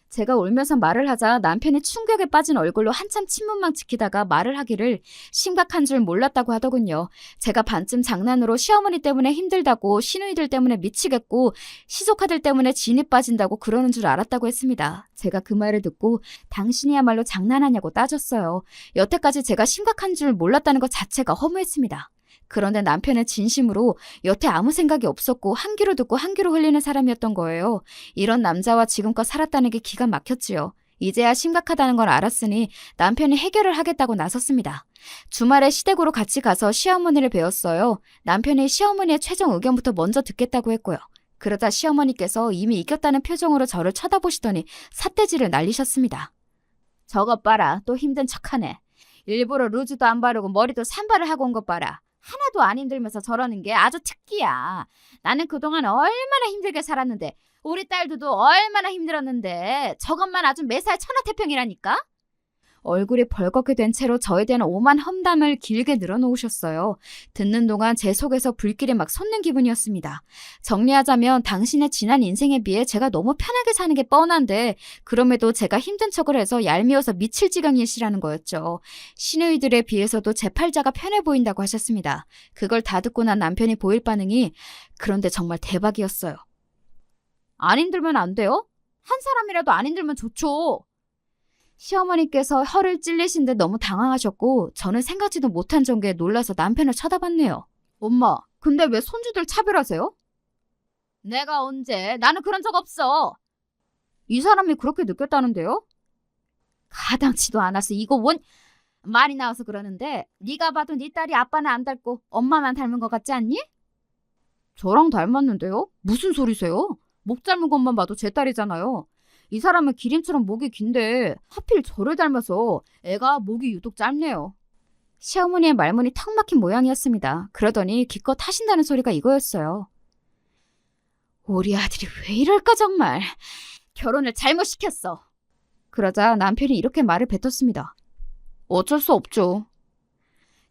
제가 울면서 말을 하자 남편이 충격에 빠진 얼굴로 한참 침문만 지키다가 말을 하기를 심각한 줄 몰랐다고 하더군요. 제가 반쯤 장난으로 시어머니 때문에 힘들다고 시누이들 때문에 미치겠고 시조카들 때문에 진이 빠진다고 그러는 줄 알았다고 했습니다. 제가 그 말을 듣고 당신이야말로 장난하냐고 따졌어요. 여태까지 제가 심각한 줄 몰랐다는 것 자체가 허무했습니다. 그런데 남편은 진심으로 여태 아무 생각이 없었고 한 귀로 듣고 한 귀로 흘리는 사람이었던 거예요. 이런 남자와 지금껏 살았다는 게 기가 막혔지요. 이제야 심각하다는 걸 알았으니 남편이 해결을 하겠다고 나섰습니다. 주말에 시댁으로 같이 가서 시어머니를 배웠어요. 남편이 시어머니의 최종 의견부터 먼저 듣겠다고 했고요. 그러자 시어머니께서 이미 이겼다는 표정으로 저를 쳐다보시더니 삿대질을 날리셨습니다. 저것 봐라. 또 힘든 척하네. 일부러 루즈도 안 바르고 머리도 산발을 하고 온 것 봐라. 하나도 안 힘들면서 저러는 게 아주 특기야. 나는 그동안 얼마나 힘들게 살았는데 우리 딸도 얼마나 힘들었는데 저것만 아주 매사에 천하태평이라니까. 얼굴이 벌겋게 된 채로 저에 대한 오만 험담을 길게 늘어놓으셨어요. 듣는 동안 제 속에서 불길이 막 솟는 기분이었습니다. 정리하자면 당신의 지난 인생에 비해 제가 너무 편하게 사는 게 뻔한데 그럼에도 제가 힘든 척을 해서 얄미워서 미칠 지경이시라는 거였죠. 시누이들에 비해서도 제 팔자가 편해 보인다고 하셨습니다. 그걸 다 듣고 난 남편이 보일 반응이 그런데 정말 대박이었어요. 안 힘들면 안 돼요? 한 사람이라도 안 힘들면 좋죠. 시어머니께서 혀를 찔리신 듯 너무 당황하셨고 저는 생각지도 못한 정도에 놀라서 남편을 쳐다봤네요. 엄마, 근데 왜 손주들 차별하세요? 내가 언제? 나는 그런 적 없어. 이 사람이 그렇게 느꼈다는데요? 가당치도 않아서 이거 원... 말이 나와서 그러는데 네가 봐도 네 딸이 아빠는 안 닮고 엄마만 닮은 것 같지 않니? 저랑 닮았는데요? 무슨 소리세요? 목 짧은 것만 봐도 제 딸이잖아요. 이 사람은 기린처럼 목이 긴데 하필 저를 닮아서 애가 목이 유독 짧네요. 시어머니의 말문이 턱 막힌 모양이었습니다. 그러더니 기껏 하신다는 소리가 이거였어요. 우리 아들이 왜 이럴까 정말. 결혼을 잘못 시켰어. 그러자 남편이 이렇게 말을 뱉었습니다. 어쩔 수 없죠.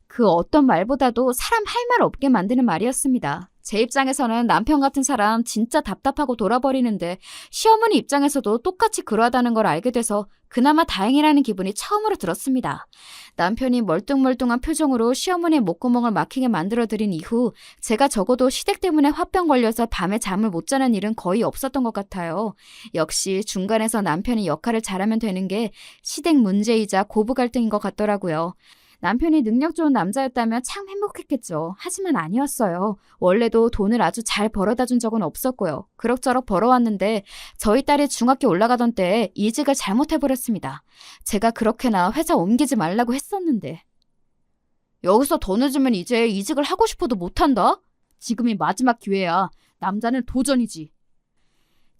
그 어떤 말보다도 사람 할 말 없게 만드는 말이었습니다. 제 입장에서는 남편 같은 사람 진짜 답답하고 돌아버리는데 시어머니 입장에서도 똑같이 그러하다는 걸 알게 돼서 그나마 다행이라는 기분이 처음으로 들었습니다. 남편이 멀뚱멀뚱한 표정으로 시어머니의 목구멍을 막히게 만들어드린 이후 제가 적어도 시댁 때문에 화병 걸려서 밤에 잠을 못 자는 일은 거의 없었던 것 같아요. 역시 중간에서 남편이 역할을 잘하면 되는 게 시댁 문제이자 고부 갈등인 것 같더라고요. 남편이 능력 좋은 남자였다면 참 행복했겠죠. 하지만 아니었어요. 원래도 돈을 아주 잘 벌어다 준 적은 없었고요. 그럭저럭 벌어왔는데 저희 딸이 중학교 올라가던 때에 이직을 잘못해버렸습니다. 제가 그렇게나 회사 옮기지 말라고 했었는데. 여기서 더 늦으면 이제 이직을 하고 싶어도 못한다? 지금이 마지막 기회야. 남자는 도전이지.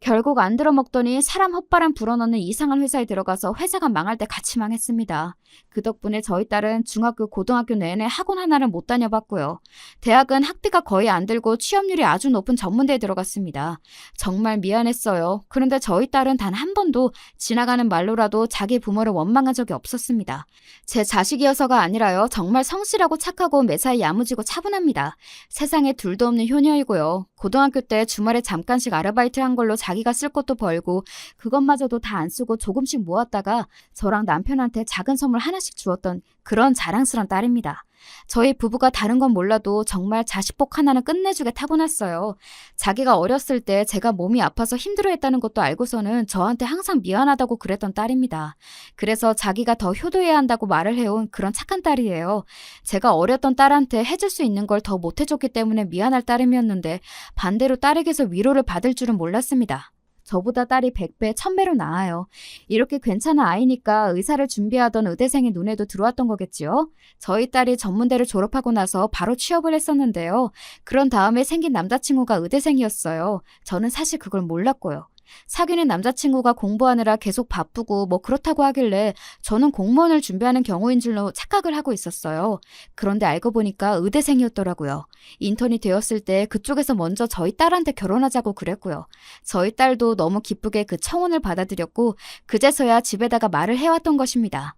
결국 안 들어먹더니 사람 헛바람 불어넣는 이상한 회사에 들어가서 회사가 망할 때 같이 망했습니다. 그 덕분에 저희 딸은 중학교, 고등학교 내내 학원 하나를 못 다녀봤고요. 대학은 학비가 거의 안 들고 취업률이 아주 높은 전문대에 들어갔습니다. 정말 미안했어요. 그런데 저희 딸은 단 한 번도 지나가는 말로라도 자기 부모를 원망한 적이 없었습니다. 제 자식이어서가 아니라요. 정말 성실하고 착하고 매사에 야무지고 차분합니다. 세상에 둘도 없는 효녀이고요. 고등학교 때 주말에 잠깐씩 아르바이트 한 걸로 자기가 쓸 것도 벌고 그것마저도 다 안 쓰고 조금씩 모았다가 저랑 남편한테 작은 선물 하나씩 주었던 그런 자랑스러운 딸입니다. 저희 부부가 다른 건 몰라도 정말 자식복 하나는 끝내주게 타고났어요. 자기가 어렸을 때 제가 몸이 아파서 힘들어했다는 것도 알고서는 저한테 항상 미안하다고 그랬던 딸입니다. 그래서 자기가 더 효도해야 한다고 말을 해온 그런 착한 딸이에요. 제가 어렸던 딸한테 해줄 수 있는 걸 더 못해줬기 때문에 미안할 따름이었는데 반대로 딸에게서 위로를 받을 줄은 몰랐습니다. 저보다 딸이 100배, 1000배로 나아요. 이렇게 괜찮은 아이니까 의사를 준비하던 의대생의 눈에도 들어왔던 거겠지요? 저희 딸이 전문대를 졸업하고 나서 바로 취업을 했었는데요. 그런 다음에 생긴 남자친구가 의대생이었어요. 저는 사실 그걸 몰랐고요. 사귀는 남자친구가 공부하느라 계속 바쁘고 뭐 그렇다고 하길래 저는 공무원을 준비하는 경우인 줄로 착각을 하고 있었어요. 그런데 알고 보니까 의대생이었더라고요. 인턴이 되었을 때 그쪽에서 먼저 저희 딸한테 결혼하자고 그랬고요. 저희 딸도 너무 기쁘게 그 청혼을 받아들였고 그제서야 집에다가 말을 해왔던 것입니다.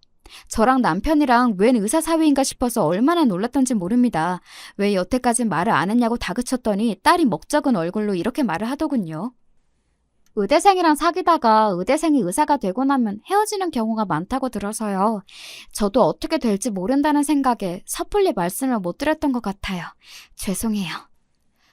저랑 남편이랑 웬 의사 사위인가 싶어서 얼마나 놀랐던지 모릅니다. 왜 여태까진 말을 안 했냐고 다그쳤더니 딸이 먹적은 얼굴로 이렇게 말을 하더군요. 의대생이랑 사귀다가 의대생이 의사가 되고 나면 헤어지는 경우가 많다고 들어서요. 저도 어떻게 될지 모른다는 생각에 섣불리 말씀을 못 드렸던 것 같아요. 죄송해요.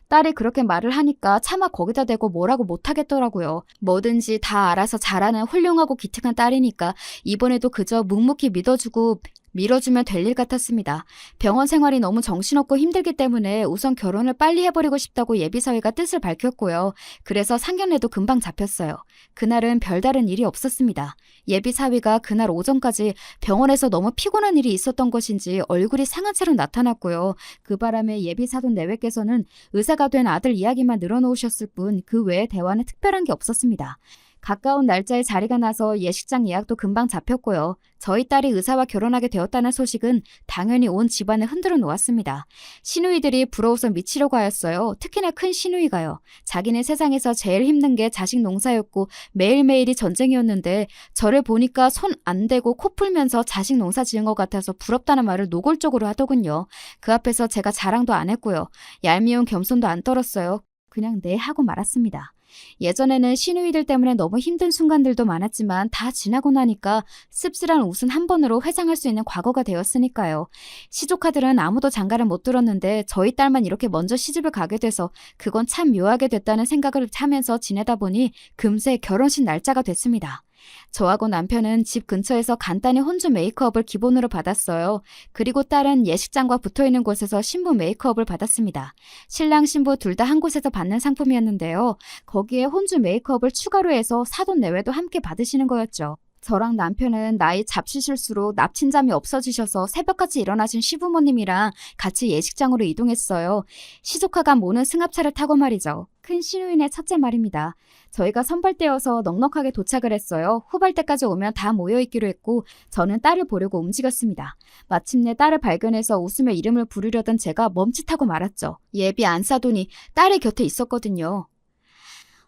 딸이 그렇게 말을 하니까 차마 거기다 대고 뭐라고 못하겠더라고요. 뭐든지 다 알아서 잘하는 훌륭하고 기특한 딸이니까 이번에도 그저 묵묵히 믿어주고 밀어주면 될 일 같았습니다. 병원 생활이 너무 정신없고 힘들기 때문에 우선 결혼을 빨리 해버리고 싶다고 예비사위가 뜻을 밝혔고요. 그래서 상견례도 금방 잡혔어요. 그날은 별다른 일이 없었습니다. 예비사위가 그날 오전까지 병원에서 너무 피곤한 일이 있었던 것인지 얼굴이 상한 채로 나타났고요. 그 바람에 예비사돈 내외께서는 의사가 된 아들 이야기만 늘어놓으셨을 뿐 그 외에 대화는 특별한 게 없었습니다. 가까운 날짜에 자리가 나서 예식장 예약도 금방 잡혔고요. 저희 딸이 의사와 결혼하게 되었다는 소식은 당연히 온 집안을 흔들어 놓았습니다. 시누이들이 부러워서 미치려고 하였어요. 특히나 큰 시누이가요. 자기는 세상에서 제일 힘든 게 자식 농사였고 매일매일이 전쟁이었는데 저를 보니까 손 안 대고 코 풀면서 자식 농사 지은 것 같아서 부럽다는 말을 노골적으로 하더군요. 그 앞에서 제가 자랑도 안 했고요. 얄미운 겸손도 안 떨었어요. 그냥 네 하고 말았습니다. 예전에는 시누이들 때문에 너무 힘든 순간들도 많았지만 다 지나고 나니까 씁쓸한 웃음 한 번으로 회상할 수 있는 과거가 되었으니까요. 시조카들은 아무도 장가를 못 들었는데 저희 딸만 이렇게 먼저 시집을 가게 돼서 그건 참 묘하게 됐다는 생각을 하면서 지내다 보니 금세 결혼식 날짜가 됐습니다. 저하고 남편은 집 근처에서 간단히 혼주 메이크업을 기본으로 받았어요. 그리고 딸은 예식장과 붙어있는 곳에서 신부 메이크업을 받았습니다. 신랑 신부 둘 다 한 곳에서 받는 상품이었는데요. 거기에 혼주 메이크업을 추가로 해서 사돈 내외도 함께 받으시는 거였죠. 저랑 남편은 나이 잡수실수록 납친잠이 없어지셔서 새벽같이 일어나신 시부모님이랑 같이 예식장으로 이동했어요. 시조카가 모는 승합차를 타고 말이죠. 큰 시누이네 첫째 말입니다. 저희가 선발대여서 넉넉하게 도착을 했어요. 후발대까지 오면 다 모여있기로 했고 저는 딸을 보려고 움직였습니다. 마침내 딸을 발견해서 웃으며 이름을 부르려던 제가 멈칫하고 말았죠. 예비 안사돈이 딸의 곁에 있었거든요.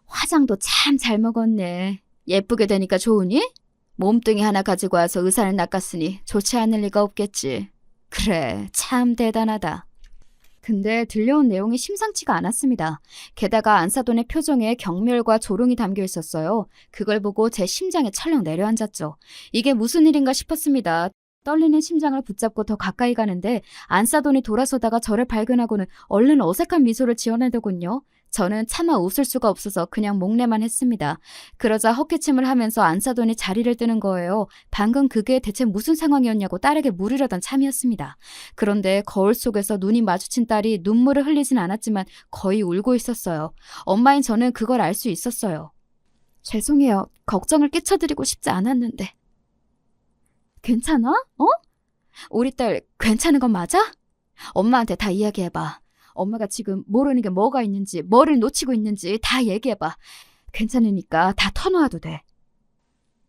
화장도 참 잘 먹었네. 예쁘게 되니까 좋으니? 몸뚱이 하나 가지고 와서 의사를 낚았으니 좋지 않을 리가 없겠지. 그래, 참 대단하다. 근데 들려온 내용이 심상치가 않았습니다. 게다가 안사돈의 표정에 경멸과 조롱이 담겨 있었어요. 그걸 보고 제 심장이 철렁 내려앉았죠. 이게 무슨 일인가 싶었습니다. 떨리는 심장을 붙잡고 더 가까이 가는데 안사돈이 돌아서다가 저를 발견하고는 얼른 어색한 미소를 지어내더군요. 저는 차마 웃을 수가 없어서 그냥 목례만 했습니다. 그러자 헛기침을 하면서 안사돈이 자리를 뜨는 거예요. 방금 그게 대체 무슨 상황이었냐고 딸에게 물으려던 참이었습니다. 그런데 거울 속에서 눈이 마주친 딸이 눈물을 흘리진 않았지만 거의 울고 있었어요. 엄마인 저는 그걸 알 수 있었어요. 죄송해요. 걱정을 끼쳐드리고 싶지 않았는데. 괜찮아? 어? 우리 딸 괜찮은 건 맞아? 엄마한테 다 이야기해봐. 엄마가 지금 모르는 게 뭐가 있는지, 뭐를 놓치고 있는지 다 얘기해봐. 괜찮으니까 다 터놓아도 돼.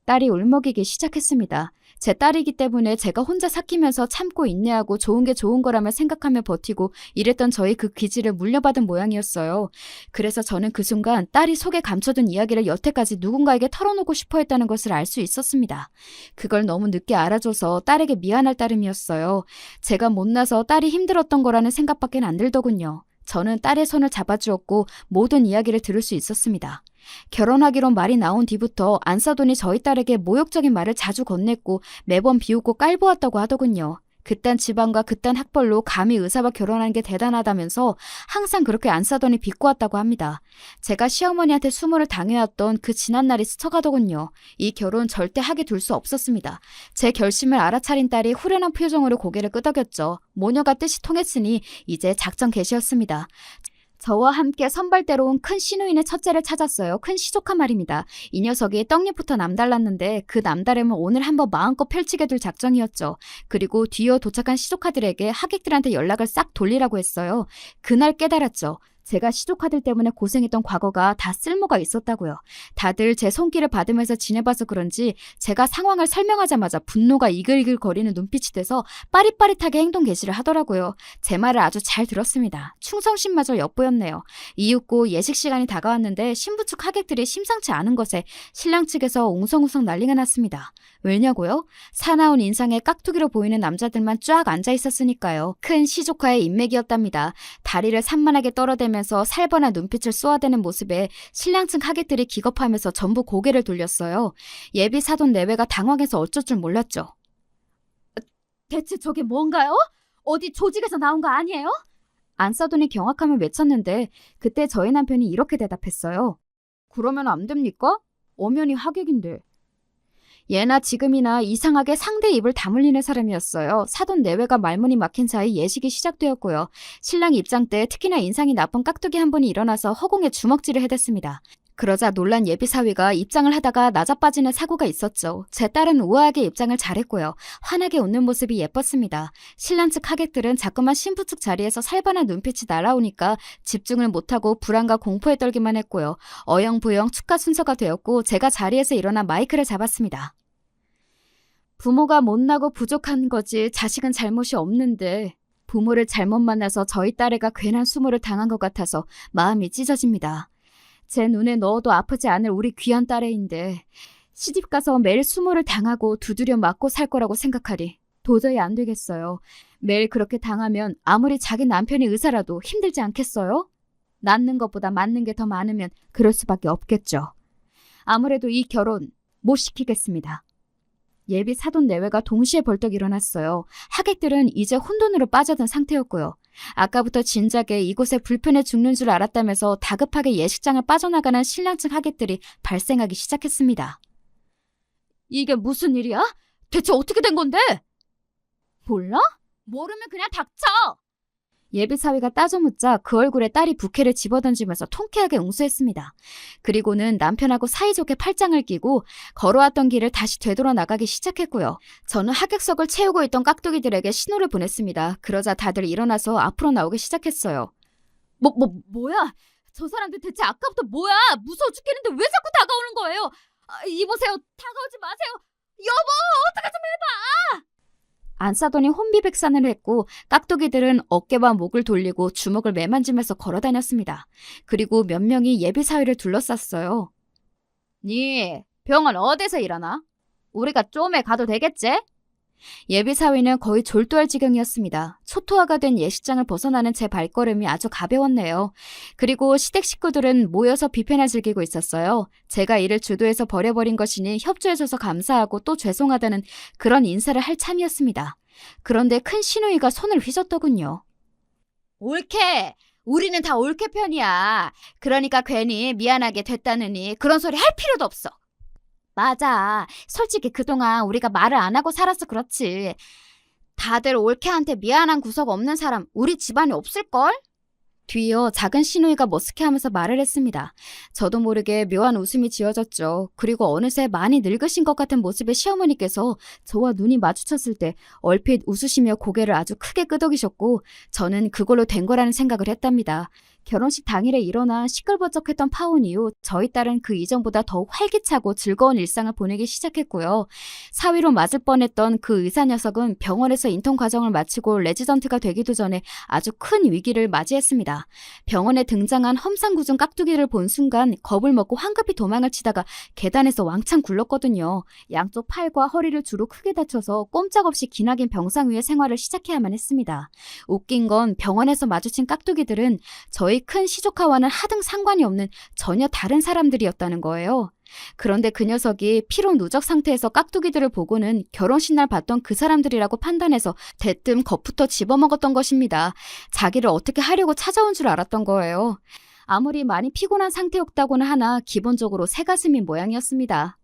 딸이 울먹이기 시작했습니다. 제 딸이기 때문에 제가 혼자 삭히면서 참고 인내하고 좋은 게 좋은 거라며 생각하며 버티고 이랬던 저희 그 기질을 물려받은 모양이었어요. 그래서 저는 그 순간 딸이 속에 감춰둔 이야기를 여태까지 누군가에게 털어놓고 싶어 했다는 것을 알 수 있었습니다. 그걸 너무 늦게 알아줘서 딸에게 미안할 따름이었어요. 제가 못나서 딸이 힘들었던 거라는 생각밖엔 안 들더군요. 저는 딸의 손을 잡아주었고 모든 이야기를 들을 수 있었습니다. 결혼하기로 말이 나온 뒤부터 안사돈이 저희 딸에게 모욕적인 말을 자주 건넸고 매번 비웃고 깔보았다고 하더군요. 그딴 집안과 그딴 학벌로 감히 의사와 결혼하는 게 대단하다면서 항상 그렇게 안사돈이 비꼬았다고 합니다. 제가 시어머니한테 수모를 당해왔던 그 지난 날이 스쳐가더군요. 이 결혼 절대 하게 둘 수 없었습니다. 제 결심을 알아차린 딸이 후련한 표정으로 고개를 끄덕였죠. 모녀가 뜻이 통했으니 이제 작전 개시였습니다. 저와 함께 선발대로 온 큰 시누이네 첫째를 찾았어요. 큰 시조카 말입니다. 이 녀석이 떡잎부터 남달랐는데 그 남다름을 오늘 한번 마음껏 펼치게 둘 작정이었죠. 그리고 뒤이어 도착한 시조카들에게 하객들한테 연락을 싹 돌리라고 했어요. 그날 깨달았죠. 제가 시조카들 때문에 고생했던 과거가 다 쓸모가 있었다고요. 다들 제 손길을 받으면서 지내봐서 그런지 제가 상황을 설명하자마자 분노가 이글이글거리는 눈빛이 돼서 빠릿빠릿하게 행동 개시를 하더라고요. 제 말을 아주 잘 들었습니다. 충성심마저 엿보였네요. 이윽고 예식 시간이 다가왔는데 신부 측 하객들이 심상치 않은 것에 신랑 측에서 웅성웅성 난리가 났습니다. 왜냐고요? 사나운 인상에 깍두기로 보이는 남자들만 쫙 앉아 있었으니까요. 큰 시조카의 인맥이었답니다. 다리를 산만하게 떨어대면서 살벌한 눈빛을 쏘아대는 모습에 신랑 측 하객들이 기겁하면서 전부 고개를 돌렸어요. 예비 사돈 내외가 당황해서 어쩔 줄 몰랐죠. 대체 저게 뭔가요? 어디 조직에서 나온 거 아니에요? 안사돈이 경악하며 외쳤는데 그때 저희 남편이 이렇게 대답했어요. 그러면 안 됩니까? 엄연히 하객인데. 예나 지금이나 이상하게 상대 입을 다물리는 사람이었어요. 사돈 내외가 말문이 막힌 사이 예식이 시작되었고요. 신랑 입장 때 특히나 인상이 나쁜 깍두기 한 분이 일어나서 허공에 주먹질을 해댔습니다. 그러자 놀란 예비사위가 입장을 하다가 나자빠지는 사고가 있었죠. 제 딸은 우아하게 입장을 잘했고요. 환하게 웃는 모습이 예뻤습니다. 신랑 측 하객들은 자꾸만 신부 측 자리에서 살벌한 눈빛이 날아오니까 집중을 못하고 불안과 공포에 떨기만 했고요. 어영부영 축가 순서가 되었고 제가 자리에서 일어나 마이크를 잡았습니다. 부모가 못나고 부족한 거지 자식은 잘못이 없는데 부모를 잘못 만나서 저희 딸애가 괜한 수모를 당한 것 같아서 마음이 찢어집니다. 제 눈에 넣어도 아프지 않을 우리 귀한 딸애인데 시집가서 매일 수모를 당하고 두드려 맞고 살 거라고 생각하니 도저히 안 되겠어요. 매일 그렇게 당하면 아무리 자기 남편이 의사라도 힘들지 않겠어요? 낳는 것보다 맞는 게 더 많으면 그럴 수밖에 없겠죠. 아무래도 이 결혼 못 시키겠습니다. 예비 사돈 내외가 동시에 벌떡 일어났어요. 하객들은 이제 혼돈으로 빠져든 상태였고요. 아까부터 진작에 이곳에 불편해 죽는 줄 알았다면서 다급하게 예식장을 빠져나가는 신랑 측 하객들이 발생하기 시작했습니다. 이게 무슨 일이야? 대체 어떻게 된 건데? 몰라? 모르면 그냥 닥쳐! 예비사위가 따져묻자 그 얼굴에 딸이 부케를 집어던지면서 통쾌하게 웅수했습니다. 그리고는 남편하고 사이좋게 팔짱을 끼고 걸어왔던 길을 다시 되돌아 나가기 시작했고요. 저는 하객석을 채우고 있던 깍두기들에게 신호를 보냈습니다. 그러자 다들 일어나서 앞으로 나오기 시작했어요. 뭐야? 저 사람들 대체 아까부터 뭐야? 무서워 죽겠는데 왜 자꾸 다가오는 거예요? 이보세요. 다가오지 마세요. 여보, 어떻게 좀 해봐! 안사돈이 혼비백산을 했고 깍두기들은 어깨와 목을 돌리고 주먹을 매만지면서 걸어다녔습니다. 그리고 몇 명이 예비사위를 둘러쌌어요. 니 병원 어디서 일하나? 우리가 좀에 가도 되겠지? 예비사위는 거의 졸도할 지경이었습니다. 초토화가 된 예식장을 벗어나는 제 발걸음이 아주 가벼웠네요. 그리고 시댁 식구들은 모여서 비패나 즐기고 있었어요. 제가 이를 주도해서 버려버린 것이니 협조해줘서 감사하고 또 죄송하다는 그런 인사를 할 참이었습니다. 그런데 큰 시누이가 손을 휘젓더군요. 옳게! 우리는 다 옳게 편이야. 그러니까 괜히 미안하게 됐다느니 그런 소리 할 필요도 없어. 맞아. 솔직히 그동안 우리가 말을 안 하고 살아서 그렇지. 다들 올케한테 미안한 구석 없는 사람 우리 집안에 없을걸? 뒤이어 작은 시누이가 머쓱해하면서 말을 했습니다. 저도 모르게 묘한 웃음이 지어졌죠. 그리고 어느새 많이 늙으신 것 같은 모습의 시어머니께서 저와 눈이 마주쳤을 때 얼핏 웃으시며 고개를 아주 크게 끄덕이셨고 저는 그걸로 된 거라는 생각을 했답니다. 결혼식 당일에 일어난 시끌벅적했던 파혼 이후 저희 딸은 그 이전보다 더 활기차고 즐거운 일상을 보내기 시작했고요. 사위로 맞을 뻔했던 그 의사 녀석은 병원에서 인턴 과정을 마치고 레지던트가 되기도 전에 아주 큰 위기를 맞이했습니다. 병원에 등장한 험상궂은 깍두기를 본 순간 겁을 먹고 황급히 도망을 치다가 계단에서 왕창 굴렀거든요. 양쪽 팔과 허리를 주로 크게 다쳐서 꼼짝없이 기나긴 병상 위에 생활을 시작해야만 했습니다. 웃긴 건 병원에서 마주친 깍두기들은 저희 큰 시조카와는 하등 상관이 없는 전혀 다른 사람들이었다는 거예요. 그런데 그 녀석이 피로 누적 상태에서 깍두기들을 보고는 결혼식 날 봤던 그 사람들이라고 판단해서 대뜸 겁부터 집어먹었던 것입니다. 자기를 어떻게 하려고 찾아온 줄 알았던 거예요. 아무리 많이 피곤한 상태였다고는 하나 기본적으로 새가슴인 모양이었습니다.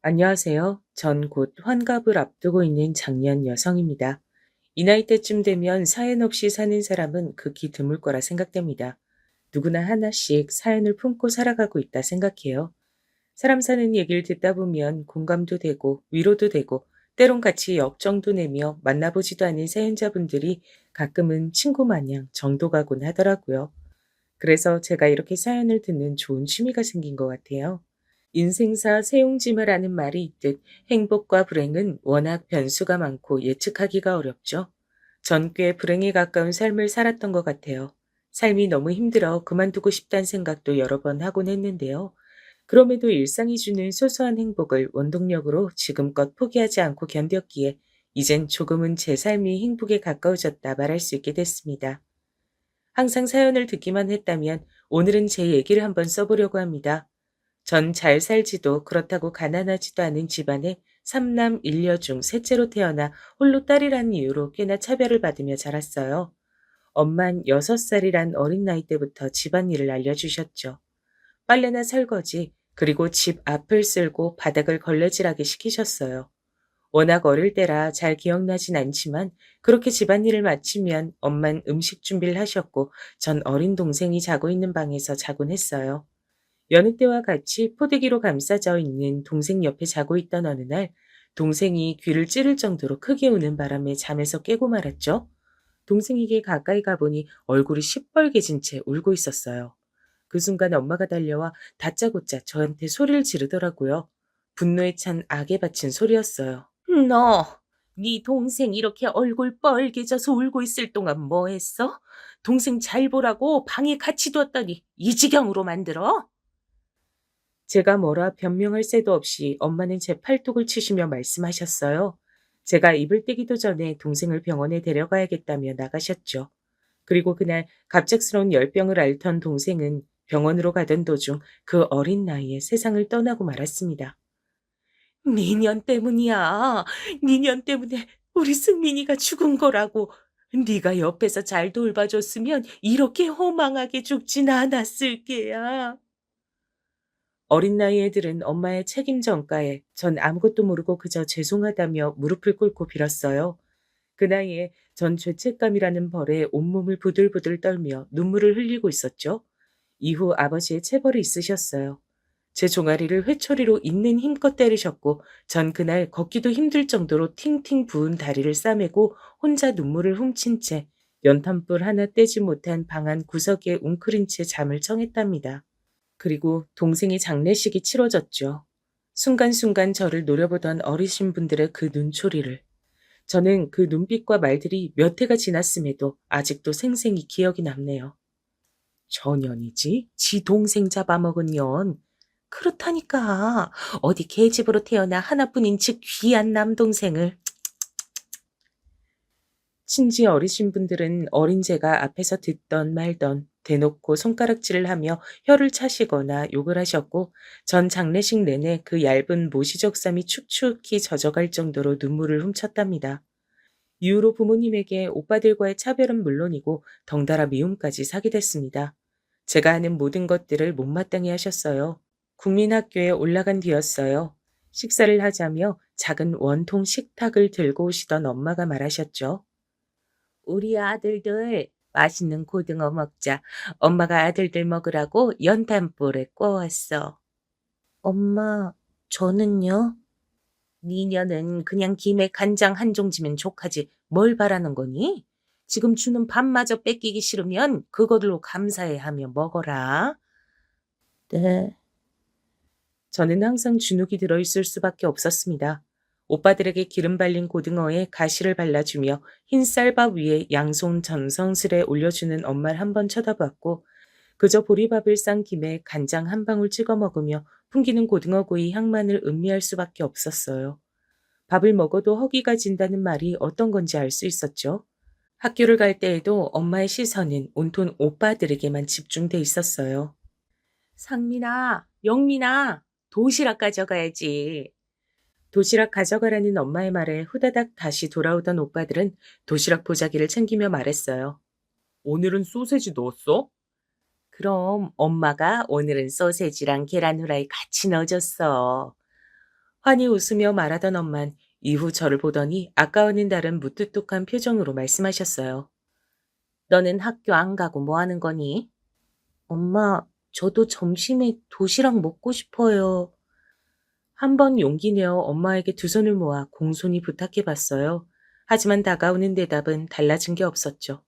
안녕하세요. 전 곧 환갑을 앞두고 있는 장년 여성입니다. 이 나이대쯤 되면 사연 없이 사는 사람은 극히 드물 거라 생각됩니다. 누구나 하나씩 사연을 품고 살아가고 있다 생각해요. 사람 사는 얘기를 듣다 보면 공감도 되고 위로도 되고 때론 같이 역정도 내며 만나보지도 않은 사연자분들이 가끔은 친구 마냥 정도 가곤 하더라고요. 그래서 제가 이렇게 사연을 듣는 좋은 취미가 생긴 것 같아요. 인생사 세용지마라는 말이 있듯 행복과 불행은 워낙 변수가 많고 예측하기가 어렵죠. 전 꽤 불행에 가까운 삶을 살았던 것 같아요. 삶이 너무 힘들어 그만두고 싶다는 생각도 여러 번 하곤 했는데요. 그럼에도 일상이 주는 소소한 행복을 원동력으로 지금껏 포기하지 않고 견뎠기에 이젠 조금은 제 삶이 행복에 가까워졌다 말할 수 있게 됐습니다. 항상 사연을 듣기만 했다면 오늘은 제 얘기를 한번 써보려고 합니다. 전 잘 살지도 그렇다고 가난하지도 않은 집안에 삼남 일녀 중 셋째로 태어나 홀로 딸이라는 이유로 꽤나 차별을 받으며 자랐어요. 엄만 6살이란 어린 나이 때부터 집안일을 알려주셨죠. 빨래나 설거지, 그리고 집 앞을 쓸고 바닥을 걸레질하게 시키셨어요. 워낙 어릴 때라 잘 기억나진 않지만 그렇게 집안일을 마치면 엄만 음식 준비를 하셨고 전 어린 동생이 자고 있는 방에서 자곤 했어요. 여느 때와 같이 포대기로 감싸져 있는 동생 옆에 자고 있던 어느 날 동생이 귀를 찌를 정도로 크게 우는 바람에 잠에서 깨고 말았죠. 동생에게 가까이 가보니 얼굴이 시뻘개진 채 울고 있었어요. 그 순간 엄마가 달려와 다짜고짜 저한테 소리를 지르더라고요. 분노에 찬 악에 바친 소리였어요. 너, 네 동생 이렇게 얼굴 뻘개져서 울고 있을 동안 뭐 했어? 동생 잘 보라고 방에 같이 뒀더니 이 지경으로 만들어? 제가 뭐라 변명할 새도 없이 엄마는 제 팔뚝을 치시며 말씀하셨어요. 제가 입을 떼기도 전에 동생을 병원에 데려가야겠다며 나가셨죠. 그리고 그날 갑작스러운 열병을 앓던 동생은 병원으로 가던 도중 그 어린 나이에 세상을 떠나고 말았습니다. 니년 때문이야. 니년 때문에 우리 승민이가 죽은 거라고. 네가 옆에서 잘 돌봐줬으면 이렇게 허망하게 죽진 않았을 게야. 어린 나이 애들은 엄마의 책임 전가에 전 아무것도 모르고 그저 죄송하다며 무릎을 꿇고 빌었어요. 그 나이에 전 죄책감이라는 벌에 온몸을 부들부들 떨며 눈물을 흘리고 있었죠. 이후 아버지의 체벌이 있으셨어요. 제 종아리를 회초리로 있는 힘껏 때리셨고 전 그날 걷기도 힘들 정도로 팅팅 부은 다리를 싸매고 혼자 눈물을 훔친 채 연탄불 하나 떼지 못한 방 안 구석에 웅크린 채 잠을 청했답니다. 그리고 동생의 장례식이 치러졌죠. 순간순간 저를 노려보던 어르신 분들의 그 눈초리를. 저는 그 눈빛과 말들이 몇 해가 지났음에도 아직도 생생히 기억이 남네요. 저년이지? 지 동생 잡아먹은 년. 그렇다니까. 어디 계집으로 태어나 하나뿐인 즉 귀한 남동생을. 친지 어리신 분들은 어린 제가 앞에서 듣던 말던 대놓고 손가락질을 하며 혀를 차시거나 욕을 하셨고 전 장례식 내내 그 얇은 모시적삼이 축축히 젖어갈 정도로 눈물을 훔쳤답니다. 이후로 부모님에게 오빠들과의 차별은 물론이고 덩달아 미움까지 사게 됐습니다. 제가 하는 모든 것들을 못마땅해 하셨어요. 국민학교에 올라간 뒤였어요. 식사를 하자며 작은 원통 식탁을 들고 오시던 엄마가 말하셨죠. 우리 아들들 맛있는 고등어 먹자. 엄마가 아들들 먹으라고 연탄불에 구웠어. 엄마, 저는요? 니녀는 그냥 김에 간장 한 종지면 족하지 뭘 바라는 거니? 지금 주는 밥마저 뺏기기 싫으면 그걸로 감사해 하며 먹어라. 네. 저는 항상 주눅이 들어있을 수밖에 없었습니다. 오빠들에게 기름 발린 고등어에 가시를 발라주며 흰 쌀밥 위에 양손 정성스레 올려주는 엄마를 한번 쳐다봤고 그저 보리밥을 싼 김에 간장 한 방울 찍어 먹으며 풍기는 고등어구이 향만을 음미할 수밖에 없었어요. 밥을 먹어도 허기가 진다는 말이 어떤 건지 알 수 있었죠. 학교를 갈 때에도 엄마의 시선은 온통 오빠들에게만 집중돼 있었어요. 상민아, 영민아, 도시락 가져가야지. 도시락 가져가라는 엄마의 말에 후다닥 다시 돌아오던 오빠들은 도시락 보자기를 챙기며 말했어요. 오늘은 소세지 넣었어? 그럼 엄마가 오늘은 소세지랑 계란 후라이 같이 넣어줬어. 환히 웃으며 말하던 엄만 이후 저를 보더니 아까와는 다른 무뚝뚝한 표정으로 말씀하셨어요. 너는 학교 안 가고 뭐 하는 거니? 엄마, 저도 점심에 도시락 먹고 싶어요. 한 번 용기 내어 엄마에게 두 손을 모아 공손히 부탁해 봤어요. 하지만 다가오는 대답은 달라진 게 없었죠.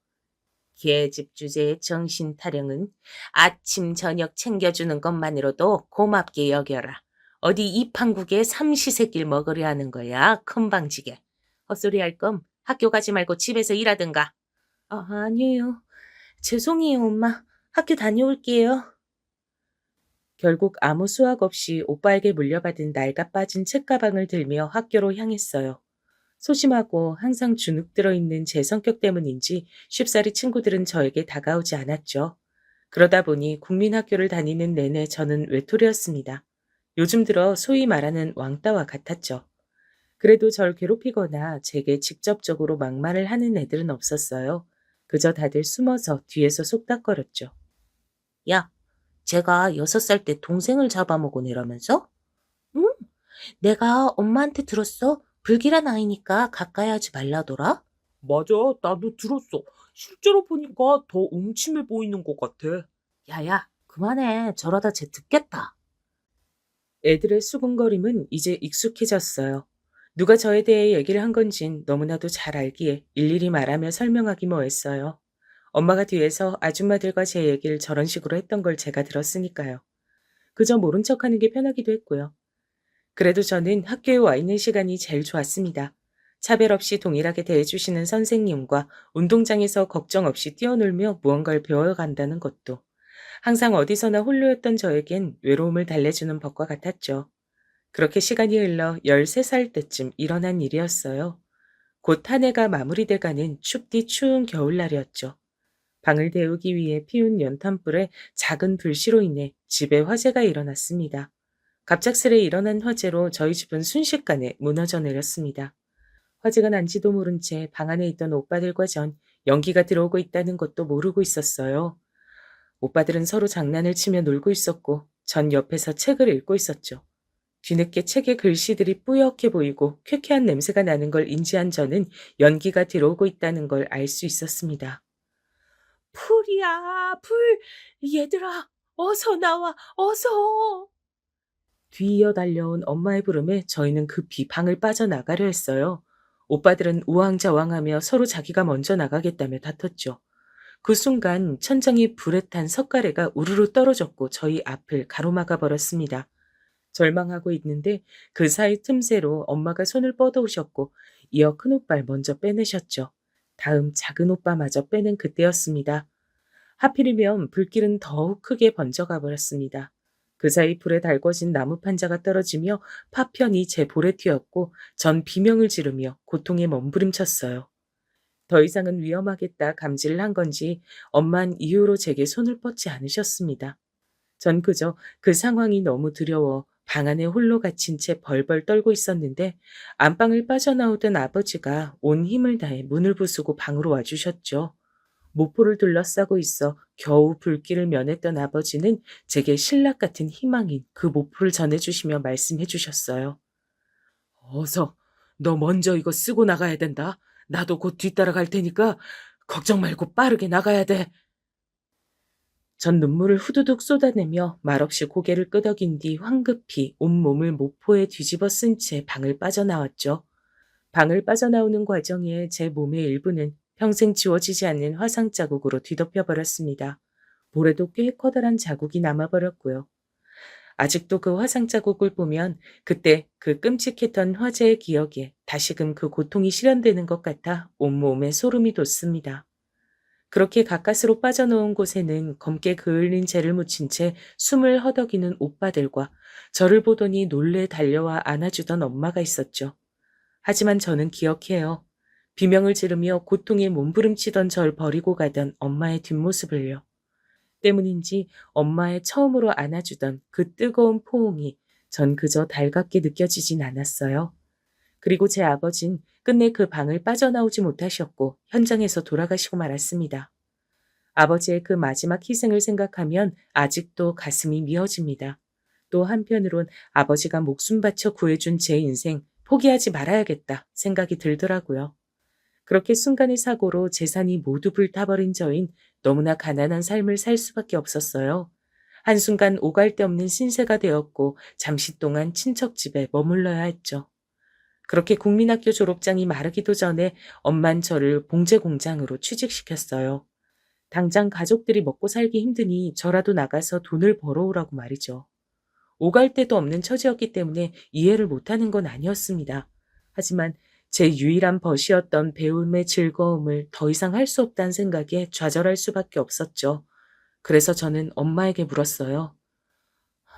계집 주제의 정신 타령은 아침 저녁 챙겨주는 것만으로도 고맙게 여겨라. 어디 이 판국에 삼시세끼를 먹으려 하는 거야, 금방지게. 헛소리 할 거면 학교 가지 말고 집에서 일하든가. 아니에요. 죄송해요, 엄마. 학교 다녀올게요. 결국 아무 수학 없이 오빠에게 물려받은 낡아 빠진 책가방을 들며 학교로 향했어요. 소심하고 항상 주눅 들어있는 제 성격 때문인지 쉽사리 친구들은 저에게 다가오지 않았죠. 그러다 보니 국민학교를 다니는 내내 저는 외톨이였습니다. 요즘 들어 소위 말하는 왕따와 같았죠. 그래도 절 괴롭히거나 제게 직접적으로 막말을 하는 애들은 없었어요. 그저 다들 숨어서 뒤에서 속닥거렸죠. 야, 제가 6살 때 동생을 잡아먹은 애라면서? 응? 내가 엄마한테 들었어. 불길한 아이니까 가까이 하지 말라더라. 맞아, 나도 들었어. 실제로 보니까 더 음침해 보이는 것 같아. 야야, 그만해. 저러다 쟤 듣겠다. 애들의 수군거림은 이제 익숙해졌어요. 누가 저에 대해 얘기를 한 건진 너무나도 잘 알기에 일일이 말하며 설명하기 뭐했어요. 엄마가 뒤에서 아줌마들과 제 얘기를 저런 식으로 했던 걸 제가 들었으니까요. 그저 모른 척하는 게 편하기도 했고요. 그래도 저는 학교에 와 있는 시간이 제일 좋았습니다. 차별 없이 동일하게 대해주시는 선생님과 운동장에서 걱정 없이 뛰어놀며 무언가를 배워간다는 것도 항상 어디서나 홀로였던 저에겐 외로움을 달래주는 법과 같았죠. 그렇게 시간이 흘러 13살 때쯤 일어난 일이었어요. 곧 한 해가 마무리돼가는 춥디 추운 겨울날이었죠. 방을 데우기 위해 피운 연탄불에 작은 불씨로 인해 집에 화재가 일어났습니다. 갑작스레 일어난 화재로 저희 집은 순식간에 무너져 내렸습니다. 화재가 난지도 모른 채 방 안에 있던 오빠들과 전 연기가 들어오고 있다는 것도 모르고 있었어요. 오빠들은 서로 장난을 치며 놀고 있었고 전 옆에서 책을 읽고 있었죠. 뒤늦게 책의 글씨들이 뿌옇게 보이고 쾌쾌한 냄새가 나는 걸 인지한 저는 연기가 들어오고 있다는 걸 알 수 있었습니다. 풀이야, 풀. 얘들아, 어서 나와, 어서. 뒤이어 달려온 엄마의 부름에 저희는 급히 방을 빠져나가려 했어요. 오빠들은 우왕좌왕하며 서로 자기가 먼저 나가겠다며 다퉜죠. 그 순간 천장에 불에 탄 석가래가 우르르 떨어졌고 저희 앞을 가로막아 버렸습니다. 절망하고 있는데 그 사이 틈새로 엄마가 손을 뻗어오셨고 이어 큰오빠를 먼저 빼내셨죠. 다음 작은 오빠마저 빼낸 그때였습니다. 하필이면 불길은 더욱 크게 번져가 버렸습니다. 그 사이 불에 달궈진 나무 판자가 떨어지며 파편이 제 볼에 튀었고 전 비명을 지르며 고통에 몸부림쳤어요. 더 이상은 위험하겠다 감지를 한 건지 엄만 이후로 제게 손을 뻗지 않으셨습니다. 전 그저 그 상황이 너무 두려워 방 안에 홀로 갇힌 채 벌벌 떨고 있었는데 안방을 빠져나오던 아버지가 온 힘을 다해 문을 부수고 방으로 와주셨죠. 모포를 둘러싸고 있어 겨우 불길을 면했던 아버지는 제게 신락 같은 희망인 그 모포를 전해주시며 말씀해 주셨어요. 어서, 너 먼저 이거 쓰고 나가야 된다. 나도 곧 뒤따라 갈 테니까 걱정 말고 빠르게 나가야 돼. 전 눈물을 후두둑 쏟아내며 말없이 고개를 끄덕인 뒤 황급히 온몸을 모포에 뒤집어 쓴 채 방을 빠져나왔죠. 방을 빠져나오는 과정에 제 몸의 일부는 평생 지워지지 않는 화상 자국으로 뒤덮여 버렸습니다. 볼에도 꽤 커다란 자국이 남아버렸고요. 아직도 그 화상 자국을 보면 그때 그 끔찍했던 화재의 기억에 다시금 그 고통이 실현되는 것 같아 온몸에 소름이 돋습니다. 그렇게 가까스로 빠져놓은 곳에는 검게 그을린 재를 묻힌 채 숨을 허덕이는 오빠들과 저를 보더니 놀래 달려와 안아주던 엄마가 있었죠. 하지만 저는 기억해요. 비명을 지르며 고통에 몸부림치던 절 버리고 가던 엄마의 뒷모습을요. 때문인지 엄마의 처음으로 안아주던 그 뜨거운 포옹이 전 그저 달갑게 느껴지진 않았어요. 그리고 제 아버진 끝내 그 방을 빠져나오지 못하셨고 현장에서 돌아가시고 말았습니다. 아버지의 그 마지막 희생을 생각하면 아직도 가슴이 미어집니다. 또 한편으론 아버지가 목숨 바쳐 구해준 제 인생 포기하지 말아야겠다 생각이 들더라고요. 그렇게 순간의 사고로 재산이 모두 불타버린 저인 너무나 가난한 삶을 살 수밖에 없었어요. 한순간 오갈 데 없는 신세가 되었고 잠시 동안 친척 집에 머물러야 했죠. 그렇게 국민학교 졸업장이 마르기도 전에 엄만 저를 봉제 공장으로 취직시켰어요. 당장 가족들이 먹고 살기 힘드니 저라도 나가서 돈을 벌어오라고 말이죠. 오갈 데도 없는 처지였기 때문에 이해를 못하는 건 아니었습니다. 하지만 제 유일한 벗이었던 배움의 즐거움을 더 이상 할 수 없다는 생각에 좌절할 수밖에 없었죠. 그래서 저는 엄마에게 물었어요.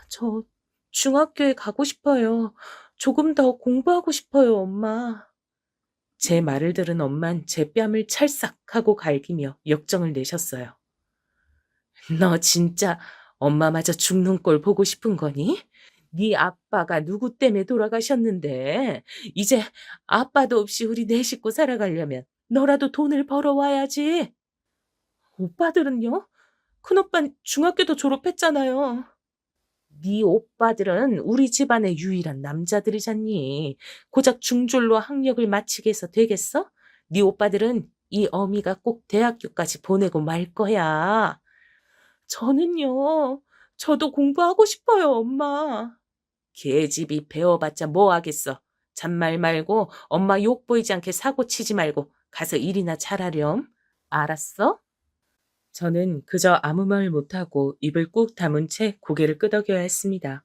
저 중학교에 가고 싶어요. 조금 더 공부하고 싶어요, 엄마. 제 말을 들은 엄만 제 뺨을 찰싹하고 갈기며 역정을 내셨어요. 너 진짜 엄마마저 죽는 꼴 보고 싶은 거니? 네 아빠가 누구 때문에 돌아가셨는데 이제 아빠도 없이 우리 네 식구 살아가려면 너라도 돈을 벌어와야지. 오빠들은요? 큰오빠는 중학교도 졸업했잖아요. 네 오빠들은 우리 집안의 유일한 남자들이잖니. 고작 중졸로 학력을 마치게 해서 되겠어? 네 오빠들은 이 어미가 꼭 대학교까지 보내고 말 거야. 저는요. 저도 공부하고 싶어요, 엄마. 계집이 배워봤자 뭐 하겠어. 잔말 말고 엄마 욕 보이지 않게 사고 치지 말고 가서 일이나 잘하렴. 알았어? 저는 그저 아무 말 못하고 입을 꾹 다문 채 고개를 끄덕여야 했습니다.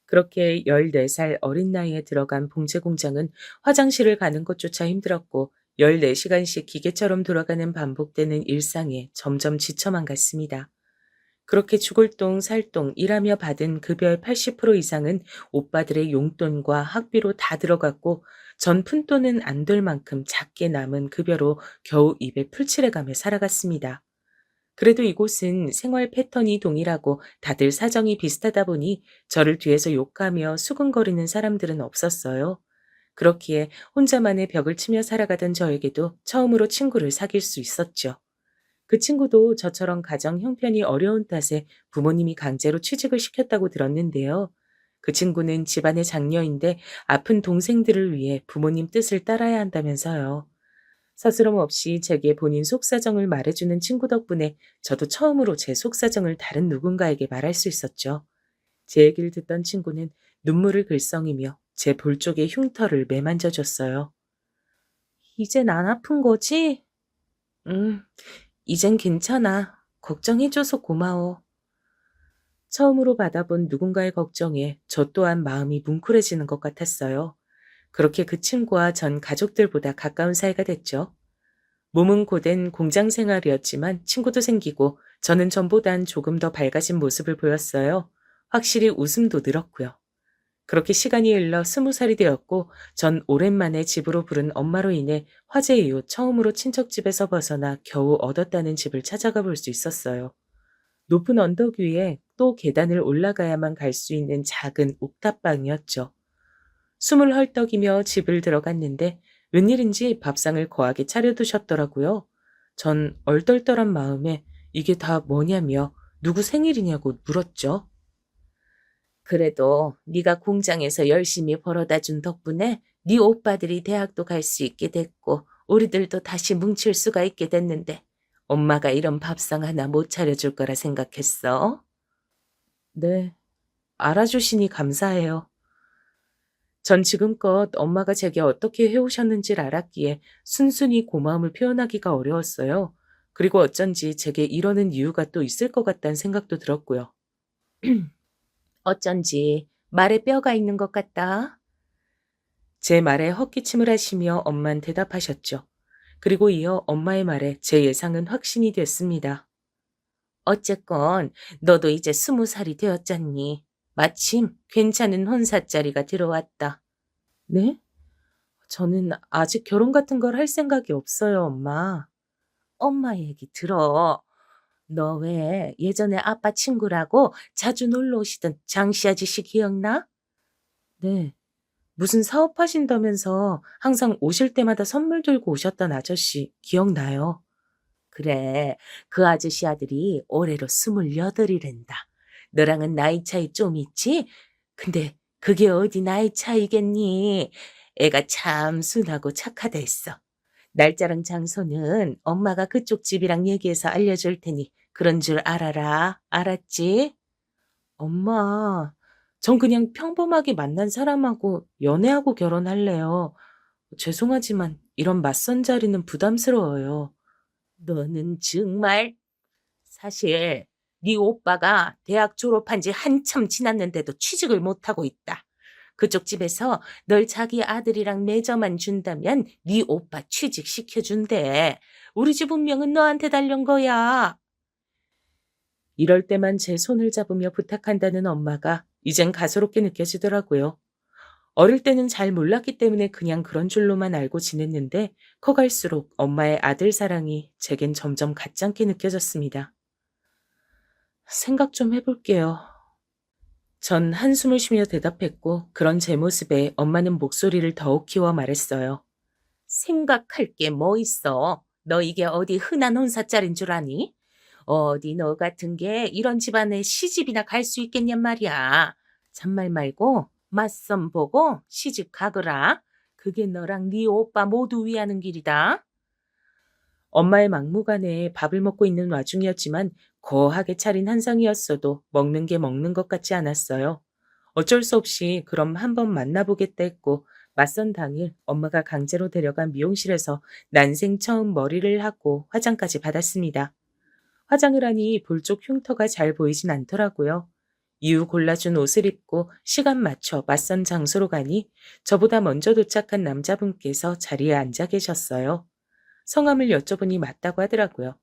그렇게 14살 어린 나이에 들어간 봉제 공장은 화장실을 가는 것조차 힘들었고 14시간씩 기계처럼 돌아가는 반복되는 일상에 점점 지쳐만 갔습니다. 그렇게 죽을 똥 살똥 일하며 받은 급여의 80% 이상은 오빠들의 용돈과 학비로 다 들어갔고 전 푼돈은 안 될 만큼 작게 남은 급여로 겨우 입에 풀칠해가며 살아갔습니다. 그래도 이곳은 생활 패턴이 동일하고 다들 사정이 비슷하다 보니 저를 뒤에서 욕하며 수근거리는 사람들은 없었어요. 그렇기에 혼자만의 벽을 치며 살아가던 저에게도 처음으로 친구를 사귈 수 있었죠. 그 친구도 저처럼 가정 형편이 어려운 탓에 부모님이 강제로 취직을 시켰다고 들었는데요. 그 친구는 집안의 장녀인데 아픈 동생들을 위해 부모님 뜻을 따라야 한다면서요. 서스럼 없이 제게 본인 속사정을 말해주는 친구 덕분에 저도 처음으로 제 속사정을 다른 누군가에게 말할 수 있었죠. 제 얘기를 듣던 친구는 눈물을 글썽이며 제 볼 쪽의 흉터를 매만져줬어요. 이젠 안 아픈 거지? 이젠 괜찮아. 걱정해줘서 고마워. 처음으로 받아본 누군가의 걱정에 저 또한 마음이 뭉클해지는 것 같았어요. 그렇게 그 친구와 전 가족들보다 가까운 사이가 됐죠. 몸은 고된 공장 생활이었지만 친구도 생기고 저는 전보단 조금 더 밝아진 모습을 보였어요. 확실히 웃음도 늘었고요. 그렇게 시간이 흘러 20살이 되었고 전 오랜만에 집으로 부른 엄마로 인해 화재 이후 처음으로 친척집에서 벗어나 겨우 얻었다는 집을 찾아가 볼 수 있었어요. 높은 언덕 위에 또 계단을 올라가야만 갈 수 있는 작은 옥탑방이었죠. 숨을 헐떡이며 집을 들어갔는데 웬일인지 밥상을 거하게 차려두셨더라고요. 전 얼떨떨한 마음에 이게 다 뭐냐며 누구 생일이냐고 물었죠. 그래도 네가 공장에서 열심히 벌어다 준 덕분에 네 오빠들이 대학도 갈 수 있게 됐고 우리들도 다시 뭉칠 수가 있게 됐는데 엄마가 이런 밥상 하나 못 차려줄 거라 생각했어? 네, 알아주시니 감사해요. 전 지금껏 엄마가 제게 어떻게 해오셨는지를 알았기에 순순히 고마움을 표현하기가 어려웠어요. 그리고 어쩐지 제게 이러는 이유가 또 있을 것 같다는 생각도 들었고요. 어쩐지 말에 뼈가 있는 것 같다. 제 말에 헛기침을 하시며 엄만 대답하셨죠. 그리고 이어 엄마의 말에 제 예상은 확신이 됐습니다. 어쨌건 너도 이제 20살이 되었잖니. 마침 괜찮은 혼사자리가 들어왔다. 네? 저는 아직 결혼 같은 걸 할 생각이 없어요, 엄마. 엄마 얘기 들어. 너 왜 예전에 아빠 친구라고 자주 놀러 오시던 장씨 아저씨 기억나? 네. 무슨 사업하신다면서 항상 오실 때마다 선물 들고 오셨던 아저씨 기억나요? 그래, 그 아저씨 아들이 올해로 28이란다. 너랑은 나이 차이 좀 있지? 근데 그게 어디 나이 차이겠니? 애가 참 순하고 착하다 했어. 날짜랑 장소는 엄마가 그쪽 집이랑 얘기해서 알려줄 테니 그런 줄 알아라. 알았지? 엄마, 전 그냥 평범하게 만난 사람하고 연애하고 결혼할래요. 죄송하지만 이런 맞선 자리는 부담스러워요. 너는 정말 사실 네 오빠가 대학 졸업한 지 한참 지났는데도 취직을 못하고 있다. 그쪽 집에서 널 자기 아들이랑 매저만 준다면 네 오빠 취직시켜준대. 우리 집 운명은 너한테 달린 거야. 이럴 때만 제 손을 잡으며 부탁한다는 엄마가 이젠 가소롭게 느껴지더라고요. 어릴 때는 잘 몰랐기 때문에 그냥 그런 줄로만 알고 지냈는데 커갈수록 엄마의 아들 사랑이 제겐 점점 가짱게 느껴졌습니다. 생각 좀 해볼게요. 전 한숨을 쉬며 대답했고 그런 제 모습에 엄마는 목소리를 더욱 키워 말했어요. 생각할 게 뭐 있어? 너 이게 어디 흔한 혼사짜린 줄 아니? 어디 너 같은 게 이런 집안에 시집이나 갈 수 있겠냔 말이야. 잔말 말고 맞선 보고 시집 가거라. 그게 너랑 네 오빠 모두 위하는 길이다. 엄마의 막무가내에 밥을 먹고 있는 와중이었지만 거하게 차린 한상이었어도 먹는 게 먹는 것 같지 않았어요. 어쩔 수 없이 그럼 한번 만나보겠다 했고 맞선 당일 엄마가 강제로 데려간 미용실에서 난생 처음 머리를 하고 화장까지 받았습니다. 화장을 하니 볼 쪽 흉터가 잘 보이진 않더라고요. 이후 골라준 옷을 입고 시간 맞춰 맞선 장소로 가니 저보다 먼저 도착한 남자분께서 자리에 앉아 계셨어요. 성함을 여쭤보니 맞다고 하더라고요.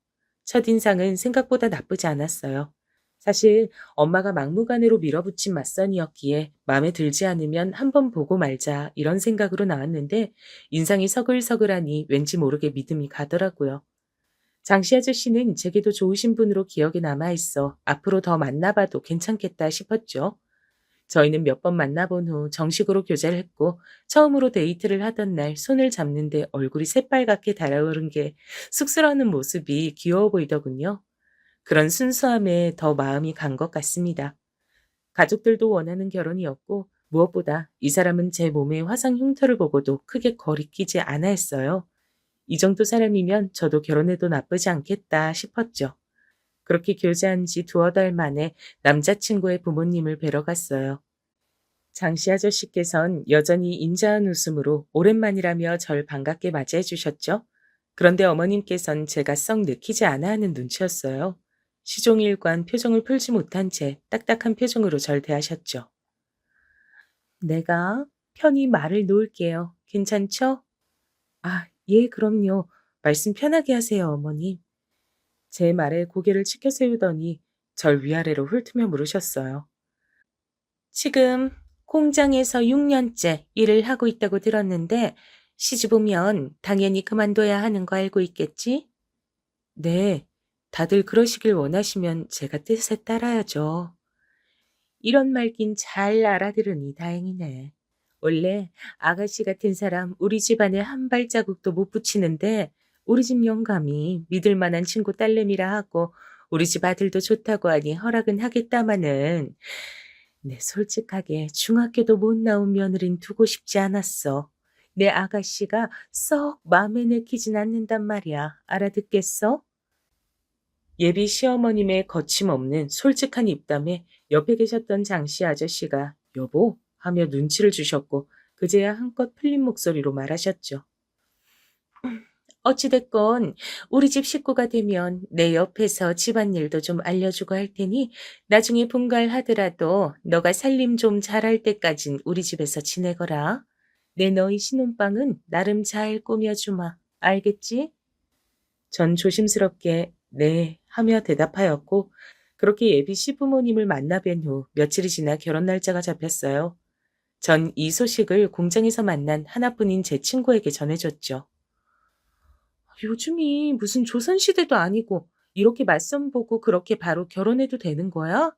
첫인상은 생각보다 나쁘지 않았어요. 사실 엄마가 막무가내로 밀어붙인 맞선이었기에 마음에 들지 않으면 한번 보고 말자 이런 생각으로 나왔는데 인상이 서글서글하니 왠지 모르게 믿음이 가더라고요. 장씨 아저씨는 제게도 좋으신 분으로 기억에 남아있어 앞으로 더 만나봐도 괜찮겠다 싶었죠. 저희는 몇 번 만나본 후 정식으로 교제를 했고 처음으로 데이트를 하던 날 손을 잡는데 얼굴이 새빨갛게 달아오른 게 쑥스러워하는 모습이 귀여워 보이더군요. 그런 순수함에 더 마음이 간 것 같습니다. 가족들도 원하는 결혼이었고 무엇보다 이 사람은 제 몸의 화상 흉터를 보고도 크게 거리끼지 않아 했어요. 이 정도 사람이면 저도 결혼해도 나쁘지 않겠다 싶었죠. 그렇게 교제한 지 2~달 만에 남자친구의 부모님을 뵈러 갔어요. 장씨 아저씨께선 여전히 인자한 웃음으로 오랜만이라며 절 반갑게 맞이해 주셨죠. 그런데 어머님께선 제가 썩 느끼지 않아 하는 눈치였어요. 시종일관 표정을 풀지 못한 채 딱딱한 표정으로 절 대하셨죠. 내가 편히 말을 놓을게요. 괜찮죠? 아, 예, 그럼요. 말씀 편하게 하세요, 어머님. 제 말에 고개를 치켜 세우더니 절 위아래로 훑으며 물으셨어요. 지금 공장에서 6년째 일을 하고 있다고 들었는데 시집 오면 당연히 그만둬야 하는 거 알고 있겠지? 네, 다들 그러시길 원하시면 제가 뜻에 따라야죠. 이런 말긴 잘 알아들으니 다행이네. 원래 아가씨 같은 사람 우리 집안에 한 발자국도 못 붙이는데 우리 집 영감이 믿을 만한 친구 딸내미라 하고 우리 집 아들도 좋다고 하니 허락은 하겠다마는 네, 솔직하게 중학교도 못 나온 며느린 두고 싶지 않았어. 내 아가씨가 썩 마음에 내키진 않는단 말이야. 알아듣겠어? 예비 시어머님의 거침없는 솔직한 입담에 옆에 계셨던 장씨 아저씨가 여보 하며 눈치를 주셨고 그제야 한껏 풀린 목소리로 말하셨죠. 어찌됐건 우리 집 식구가 되면 내 옆에서 집안일도 좀 알려주고 할 테니 나중에 분가하더라도 너가 살림 좀 잘할 때까진 우리 집에서 지내거라. 내 너희 신혼방은 나름 잘 꾸며주마. 알겠지? 전 조심스럽게 네 하며 대답하였고 그렇게 예비 시부모님을 만나 뵌 후 며칠이 지나 결혼 날짜가 잡혔어요. 전 이 소식을 공장에서 만난 하나뿐인 제 친구에게 전해줬죠. 요즘이 무슨 조선시대도 아니고 이렇게 맞선 보고 그렇게 바로 결혼해도 되는 거야?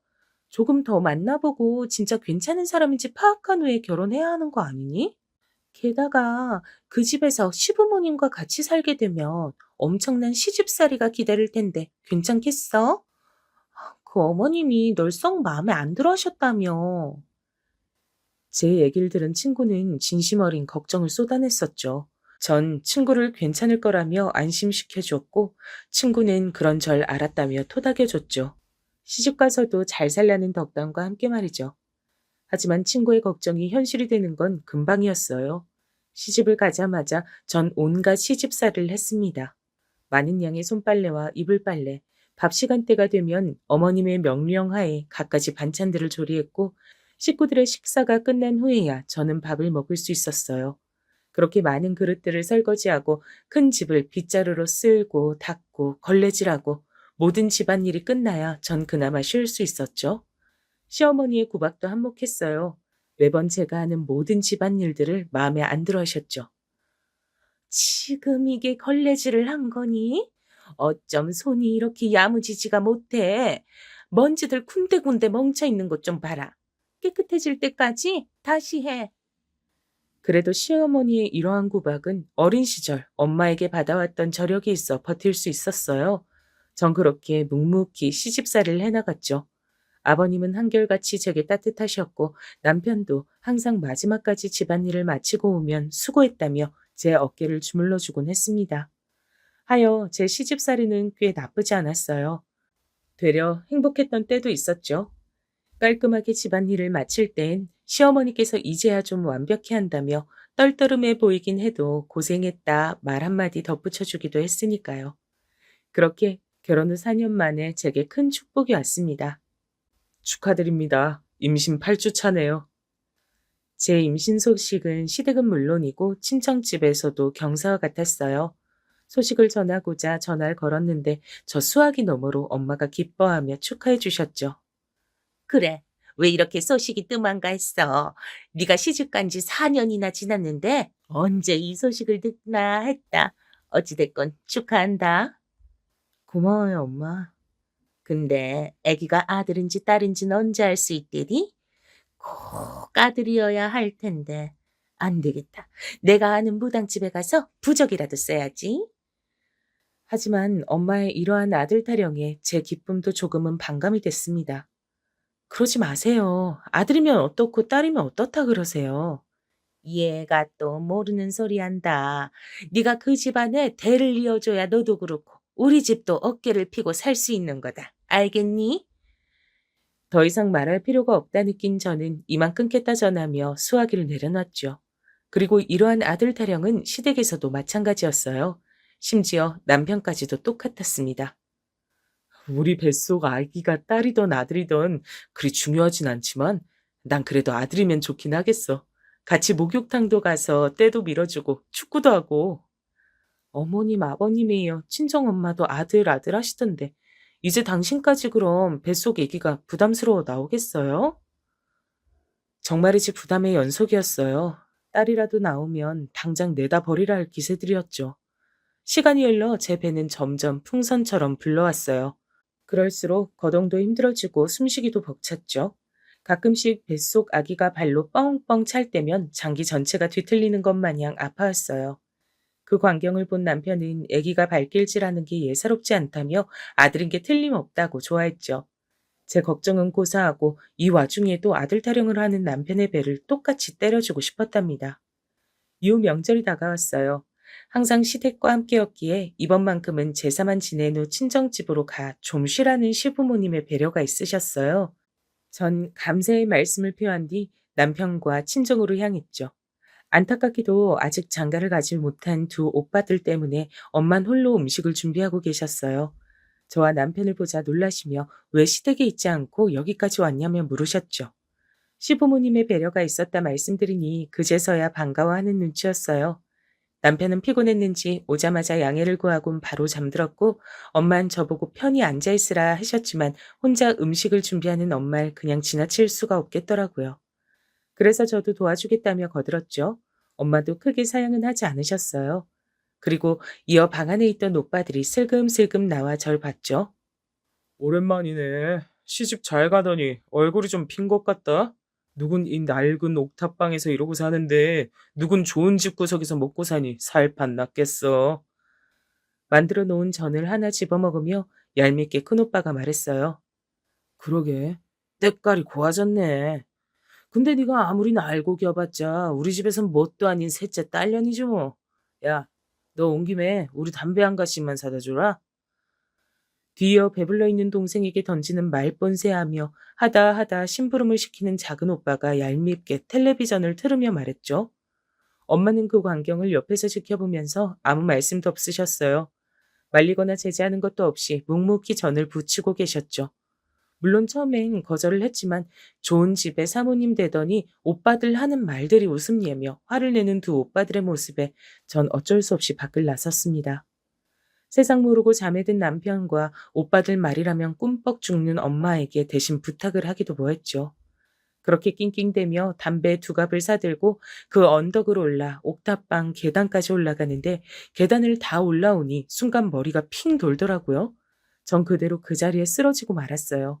조금 더 만나보고 진짜 괜찮은 사람인지 파악한 후에 결혼해야 하는 거 아니니? 게다가 그 집에서 시부모님과 같이 살게 되면 엄청난 시집살이가 기다릴 텐데 괜찮겠어? 그 어머님이 널 썩 마음에 안 들어 하셨다며. 제 얘기를 들은 친구는 진심 어린 걱정을 쏟아냈었죠. 전 친구를 괜찮을 거라며 안심시켜 주었고 친구는 그런 절 알았다며 토닥여 줬죠. 시집가서도 잘 살라는 덕담과 함께 말이죠. 하지만 친구의 걱정이 현실이 되는 건 금방이었어요. 시집을 가자마자 전 온갖 시집살이를 했습니다. 많은 양의 손빨래와 이불빨래, 밥 시간대가 되면 어머님의 명령하에 갖가지 반찬들을 조리했고 식구들의 식사가 끝난 후에야 저는 밥을 먹을 수 있었어요. 그렇게 많은 그릇들을 설거지하고 큰 집을 빗자루로 쓸고 닦고 걸레질하고 모든 집안일이 끝나야 전 그나마 쉴 수 있었죠. 시어머니의 구박도 한몫했어요. 매번 제가 하는 모든 집안일들을 마음에 안 들어 하셨죠. 지금 이게 걸레질을 한 거니? 어쩜 손이 이렇게 야무지지가 못해. 먼지들 군데군데 멈춰있는 것 좀 봐라. 깨끗해질 때까지 다시 해. 그래도 시어머니의 이러한 구박은 어린 시절 엄마에게 받아왔던 저력이 있어 버틸 수 있었어요. 전 그렇게 묵묵히 시집살이를 해나갔죠. 아버님은 한결같이 제게 따뜻하셨고 남편도 항상 마지막까지 집안일을 마치고 오면 수고했다며 제 어깨를 주물러 주곤 했습니다. 하여 제 시집살이는 꽤 나쁘지 않았어요. 되려 행복했던 때도 있었죠. 깔끔하게 집안일을 마칠 땐 시어머니께서 이제야 좀 완벽히 한다며 떨떠름해 보이긴 해도 고생했다 말 한마디 덧붙여주기도 했으니까요. 그렇게 결혼 후 4년 만에 제게 큰 축복이 왔습니다. 축하드립니다. 임신 8주 차네요. 제 임신 소식은 시댁은 물론이고 친정집에서도 경사와 같았어요. 소식을 전하고자 전화를 걸었는데 저 수화기 너머로 엄마가 기뻐하며 축하해 주셨죠. 그래, 왜 이렇게 소식이 뜸한가 했어. 네가 시집간 지 4년이나 지났는데 언제 이 소식을 듣나 했다. 어찌됐건 축하한다. 고마워요, 엄마. 근데 아기가 아들인지 딸인지는 언제 알 수 있대니? 꼭 아들이어야 할 텐데. 안 되겠다. 내가 아는 무당집에 가서 부적이라도 써야지. 하지만 엄마의 이러한 아들 타령에 제 기쁨도 조금은 반감이 됐습니다. 그러지 마세요. 아들이면 어떻고 딸이면 어떻다 그러세요. 얘가 또 모르는 소리 한다. 네가 그 집안에 대를 이어줘야 너도 그렇고 우리 집도 어깨를 피고 살 수 있는 거다. 알겠니? 더 이상 말할 필요가 없다 느낀 저는 이만 끊겠다 전하며 수화기를 내려놨죠. 그리고 이러한 아들 타령은 시댁에서도 마찬가지였어요. 심지어 남편까지도 똑같았습니다. 우리 뱃속 아기가 딸이던 아들이던 그리 중요하진 않지만 난 그래도 아들이면 좋긴 하겠어. 같이 목욕탕도 가서 때도 밀어주고 축구도 하고. 어머님 아버님에 이어 친정엄마도 아들 하시던데 이제 당신까지 그럼 뱃속 아기가 부담스러워 나오겠어요? 정말이지 부담의 연속이었어요. 딸이라도 나오면 당장 내다 버리라 할 기세들이었죠. 시간이 흘러 제 배는 점점 풍선처럼 불러왔어요. 그럴수록 거동도 힘들어지고 숨쉬기도 벅찼죠. 가끔씩 뱃속 아기가 발로 뻥뻥 찰 때면 장기 전체가 뒤틀리는 것 마냥 아파했어요. 그 광경을 본 남편은 아기가 발길질하는 게 예사롭지 않다며 아들인 게 틀림없다고 좋아했죠. 제 걱정은 고사하고 이 와중에도 아들 타령을 하는 남편의 배를 똑같이 때려주고 싶었답니다. 이후 명절이 다가왔어요. 항상 시댁과 함께였기에 이번만큼은 제사만 지낸 후 친정집으로 가 좀 쉬라는 시부모님의 배려가 있으셨어요. 전 감사의 말씀을 표한 뒤 남편과 친정으로 향했죠. 안타깝게도 아직 장가를 가지 못한 두 오빠들 때문에 엄만 홀로 음식을 준비하고 계셨어요. 저와 남편을 보자 놀라시며 왜 시댁에 있지 않고 여기까지 왔냐며 물으셨죠. 시부모님의 배려가 있었다 말씀드리니 그제서야 반가워하는 눈치였어요. 남편은 피곤했는지 오자마자 양해를 구하곤 바로 잠들었고 엄만 저보고 편히 앉아있으라 하셨지만 혼자 음식을 준비하는 엄마를 그냥 지나칠 수가 없겠더라고요. 그래서 저도 도와주겠다며 거들었죠. 엄마도 크게 사양은 하지 않으셨어요. 그리고 이어 방 안에 있던 오빠들이 슬금슬금 나와 절 봤죠. 오랜만이네. 시집 잘 가더니 얼굴이 좀 핀 것 같다. 누군 이 낡은 옥탑방에서 이러고 사는데 누군 좋은 집구석에서 먹고 사니 살판 났겠어. 만들어 놓은 전을 하나 집어먹으며 얄밉게 큰오빠가 말했어요. 그러게. 때깔이 고와졌네. 근데 네가 아무리 날고 겨봤자 우리 집에선 뭣도 아닌 셋째 딸년이지 뭐. 야, 너 온 김에 우리 담배 한 가씩만 사다 주라. 뒤이어 배불러 있는 동생에게 던지는 말본세하며 하다 심부름을 시키는 작은 오빠가 얄밉게 텔레비전을 틀으며 말했죠. 엄마는 그 광경을 옆에서 지켜보면서 아무 말씀도 없으셨어요. 말리거나 제지하는 것도 없이 묵묵히 전을 부치고 계셨죠. 물론 처음엔 거절을 했지만 좋은 집에 사모님 되더니 오빠들 하는 말들이 웃음내며 화를 내는 두 오빠들의 모습에 전 어쩔 수 없이 밖을 나섰습니다. 세상 모르고 잠에 든 남편과 오빠들 말이라면 꿈뻑 죽는 엄마에게 대신 부탁을 하기도 뭐했죠. 그렇게 낑낑대며 담배 두 갑을 사들고 그 언덕을 올라 옥탑방 계단까지 올라가는데 계단을 다 올라오니 순간 머리가 핑 돌더라고요. 전 그대로 그 자리에 쓰러지고 말았어요.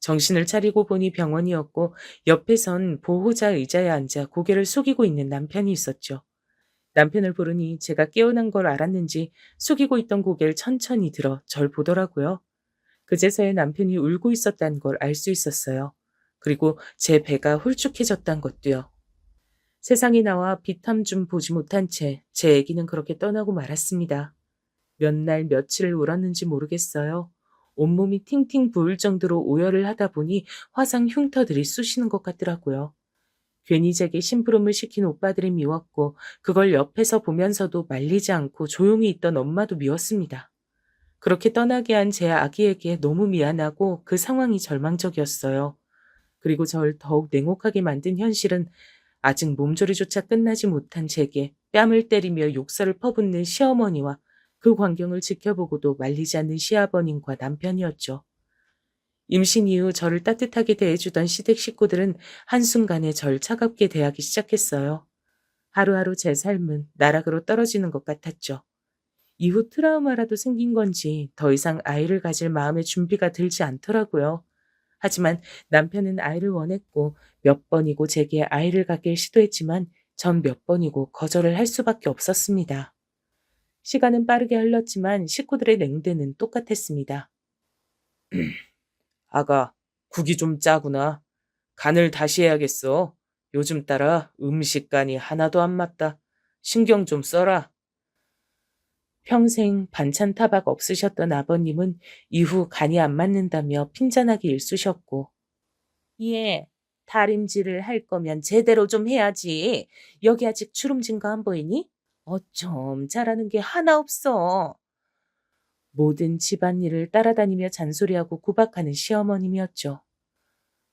정신을 차리고 보니 병원이었고 옆에선 보호자 의자에 앉아 고개를 숙이고 있는 남편이 있었죠. 남편을 부르니 제가 깨어난 걸 알았는지 숙이고 있던 고개를 천천히 들어 절 보더라고요. 그제서야 남편이 울고 있었다는 걸 알 수 있었어요. 그리고 제 배가 홀쭉해졌단 것도요. 세상에 나와 빛 한 줌 보지 못한 채 제 아기는 그렇게 떠나고 말았습니다. 몇 날 며칠을 울었는지 모르겠어요. 온몸이 팅팅 부을 정도로 오열을 하다 보니 화상 흉터들이 쑤시는 것 같더라고요. 괜히 제게 심부름을 시킨 오빠들이 미웠고 그걸 옆에서 보면서도 말리지 않고 조용히 있던 엄마도 미웠습니다. 그렇게 떠나게 한 제 아기에게 너무 미안하고 그 상황이 절망적이었어요. 그리고 절 더욱 냉혹하게 만든 현실은 아직 몸조리조차 끝나지 못한 제게 뺨을 때리며 욕설을 퍼붓는 시어머니와 그 광경을 지켜보고도 말리지 않는 시아버님과 남편이었죠. 임신 이후 저를 따뜻하게 대해주던 시댁 식구들은 한순간에 절 차갑게 대하기 시작했어요. 하루하루 제 삶은 나락으로 떨어지는 것 같았죠. 이후 트라우마라도 생긴 건지 더 이상 아이를 가질 마음의 준비가 들지 않더라고요. 하지만 남편은 아이를 원했고 몇 번이고 제게 아이를 갖길 시도했지만 전 몇 번이고 거절을 할 수밖에 없었습니다. 시간은 빠르게 흘렀지만 식구들의 냉대는 똑같았습니다. 아가, 국이 좀 짜구나. 간을 다시 해야겠어. 요즘 따라 음식간이 하나도 안 맞다. 신경 좀 써라. 평생 반찬 타박 없으셨던 아버님은 이후 간이 안 맞는다며 핀잔하게 일쑤셨고 예, 다림질을 할 거면 제대로 좀 해야지. 여기 아직 주름진 거 안 보이니? 어쩜 잘하는 게 하나 없어. 모든 집안일을 따라다니며 잔소리하고 구박하는 시어머님이었죠.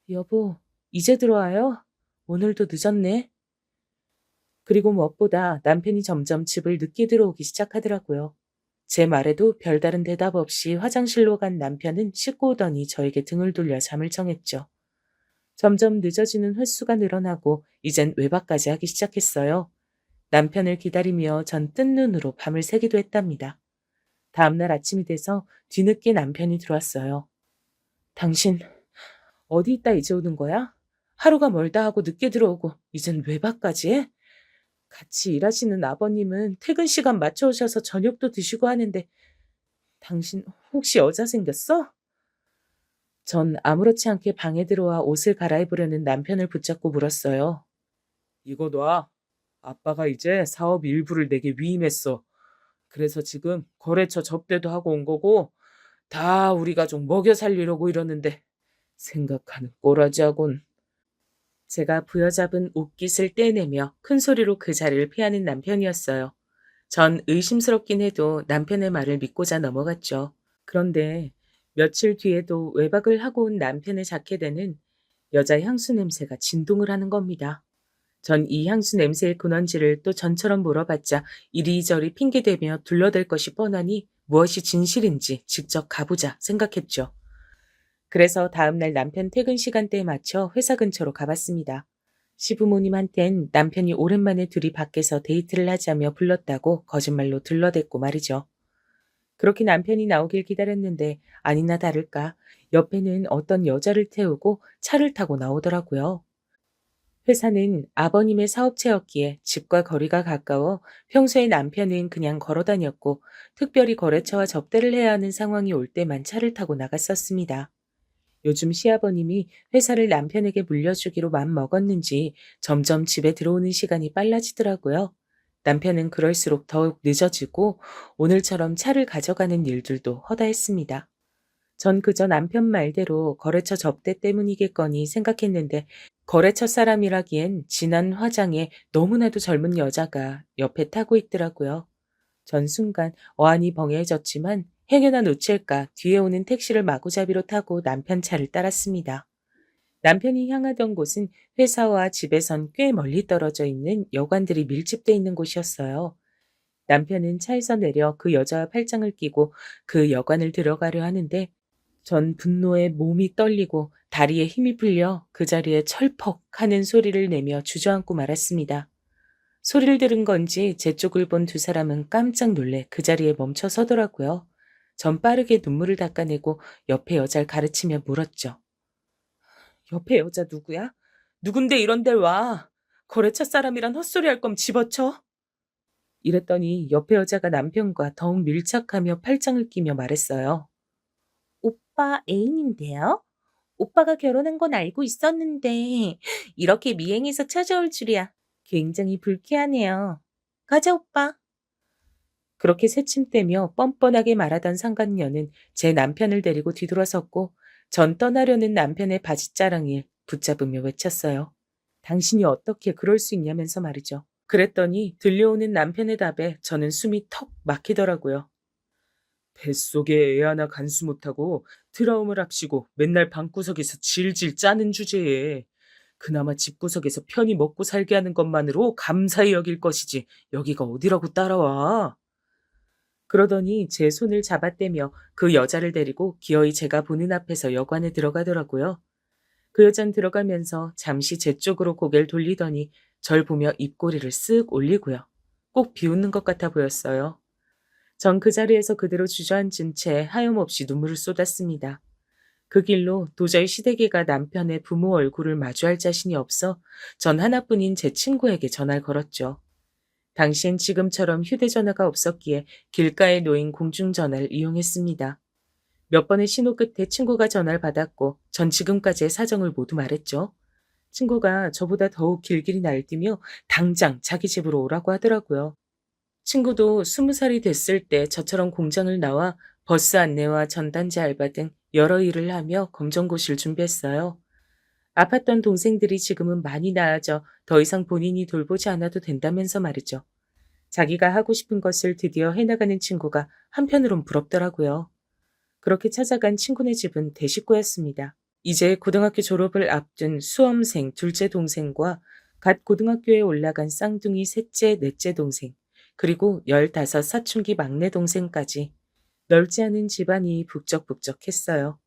여보, 이제 들어와요? 오늘도 늦었네. 그리고 무엇보다 남편이 점점 집을 늦게 들어오기 시작하더라고요. 제 말에도 별다른 대답 없이 화장실로 간 남편은 씻고 오더니 저에게 등을 돌려 잠을 청했죠. 점점 늦어지는 횟수가 늘어나고 이젠 외박까지 하기 시작했어요. 남편을 기다리며 전 뜬 눈으로 밤을 새기도 했답니다. 다음날 아침이 돼서 뒤늦게 남편이 들어왔어요. 당신 어디 있다 이제 오는 거야? 하루가 멀다 하고 늦게 들어오고 이젠 외박까지 해? 같이 일하시는 아버님은 퇴근 시간 맞춰 오셔서 저녁도 드시고 하는데 당신 혹시 여자 생겼어? 전 아무렇지 않게 방에 들어와 옷을 갈아입으려는 남편을 붙잡고 물었어요. 이거 놔. 아빠가 이제 사업 일부를 내게 위임했어. 그래서 지금 거래처 접대도 하고 온 거고 다 우리 가족 먹여 살리려고 이러는데 생각하는 꼬라지하곤. 제가 부여잡은 옷깃을 떼내며 큰 소리로 그 자리를 피하는 남편이었어요. 전 의심스럽긴 해도 남편의 말을 믿고자 넘어갔죠. 그런데 며칠 뒤에도 외박을 하고 온 남편의 자켓에는 여자 향수 냄새가 진동을 하는 겁니다. 전 이 향수 냄새의 근원지를 또 전처럼 물어봤자 이리저리 핑계대며 둘러댈 것이 뻔하니 무엇이 진실인지 직접 가보자 생각했죠. 그래서 다음날 남편 퇴근 시간대에 맞춰 회사 근처로 가봤습니다. 시부모님한텐 남편이 오랜만에 둘이 밖에서 데이트를 하자며 불렀다고 거짓말로 들러댔고 말이죠. 그렇게 남편이 나오길 기다렸는데 아니나 다를까 옆에는 어떤 여자를 태우고 차를 타고 나오더라고요. 회사는 아버님의 사업체였기에 집과 거리가 가까워 평소에 남편은 그냥 걸어 다녔고 특별히 거래처와 접대를 해야 하는 상황이 올 때만 차를 타고 나갔었습니다. 요즘 시아버님이 회사를 남편에게 물려주기로 맘먹었는지 점점 집에 들어오는 시간이 빨라지더라고요. 남편은 그럴수록 더욱 늦어지고 오늘처럼 차를 가져가는 일들도 허다했습니다. 전 그저 남편 말대로 거래처 접대 때문이겠거니 생각했는데 거래처 사람이라기엔 진한 화장에 너무나도 젊은 여자가 옆에 타고 있더라고요. 전 순간 어안이 벙해졌지만 행여나 놓칠까 뒤에 오는 택시를 마구잡이로 타고 남편 차를 따랐습니다. 남편이 향하던 곳은 회사와 집에선 꽤 멀리 떨어져 있는 여관들이 밀집돼 있는 곳이었어요. 남편은 차에서 내려 그 여자와 팔짱을 끼고 그 여관을 들어가려 하는데 전 분노에 몸이 떨리고 다리에 힘이 풀려 그 자리에 철퍽 하는 소리를 내며 주저앉고 말았습니다. 소리를 들은 건지 제 쪽을 본 두 사람은 깜짝 놀래 그 자리에 멈춰 서더라고요. 전 빠르게 눈물을 닦아내고 옆에 여자를 가르치며 물었죠. 옆에 여자 누구야? 누군데 이런 데를 와? 거래처 사람이란 헛소리 할 거면 집어쳐? 이랬더니 옆에 여자가 남편과 더욱 밀착하며 팔짱을 끼며 말했어요. 오빠 애인인데요? 오빠가 결혼한 건 알고 있었는데 이렇게 미행해서 찾아올 줄이야. 굉장히 불쾌하네요. 가자 오빠. 그렇게 새침대며 뻔뻔하게 말하던 상간녀는 제 남편을 데리고 뒤돌아섰고 전 떠나려는 남편의 바지자랑을 붙잡으며 외쳤어요. 당신이 어떻게 그럴 수 있냐면서 말이죠. 그랬더니 들려오는 남편의 답에 저는 숨이 턱 막히더라고요. 뱃속에 애 하나 간수 못하고 트라우마를 합시고 맨날 방구석에서 질질 짜는 주제에 그나마 집구석에서 편히 먹고 살게 하는 것만으로 감사히 여길 것이지 여기가 어디라고 따라와. 그러더니 제 손을 잡아떼며 그 여자를 데리고 기어이 제가 보는 앞에서 여관에 들어가더라고요. 그 여잔 들어가면서 잠시 제 쪽으로 고개를 돌리더니 절 보며 입꼬리를 쓱 올리고요. 꼭 비웃는 것 같아 보였어요. 전 그 자리에서 그대로 주저앉은 채 하염없이 눈물을 쏟았습니다. 그 길로 도저히 시댁이가 남편의 부모 얼굴을 마주할 자신이 없어 전 하나뿐인 제 친구에게 전화를 걸었죠. 당시엔 지금처럼 휴대전화가 없었기에 길가에 놓인 공중전화를 이용했습니다. 몇 번의 신호 끝에 친구가 전화를 받았고 전 지금까지의 사정을 모두 말했죠. 친구가 저보다 더욱 길길이 날뛰며 당장 자기 집으로 오라고 하더라고요. 친구도 20살이 됐을 때 저처럼 공장을 나와 버스 안내와 전단지 알바 등 여러 일을 하며 검정고시를 준비했어요. 아팠던 동생들이 지금은 많이 나아져 더 이상 본인이 돌보지 않아도 된다면서 말이죠. 자기가 하고 싶은 것을 드디어 해나가는 친구가 한편으론 부럽더라고요. 그렇게 찾아간 친구네 집은 대식구였습니다. 이제 고등학교 졸업을 앞둔 수험생 둘째 동생과 갓 고등학교에 올라간 쌍둥이 셋째, 넷째 동생, 그리고 15 사춘기 막내 동생까지 넓지 않은 집안이 북적북적했어요.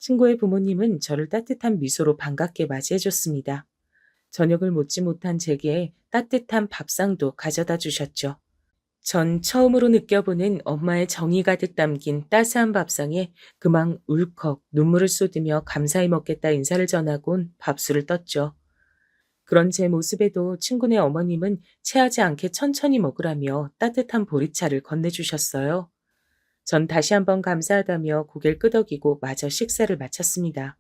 친구의 부모님은 저를 따뜻한 미소로 반갑게 맞이해줬습니다. 저녁을 먹지 못한 제게 따뜻한 밥상도 가져다 주셨죠. 전 처음으로 느껴보는 엄마의 정이 가득 담긴 따스한 밥상에 그만 울컥 눈물을 쏟으며 감사히 먹겠다 인사를 전하곤 밥술을 떴죠. 그런 제 모습에도 친구네 어머님은 체하지 않게 천천히 먹으라며 따뜻한 보리차를 건네주셨어요. 전 다시 한번 감사하다며 고개를 끄덕이고 마저 식사를 마쳤습니다.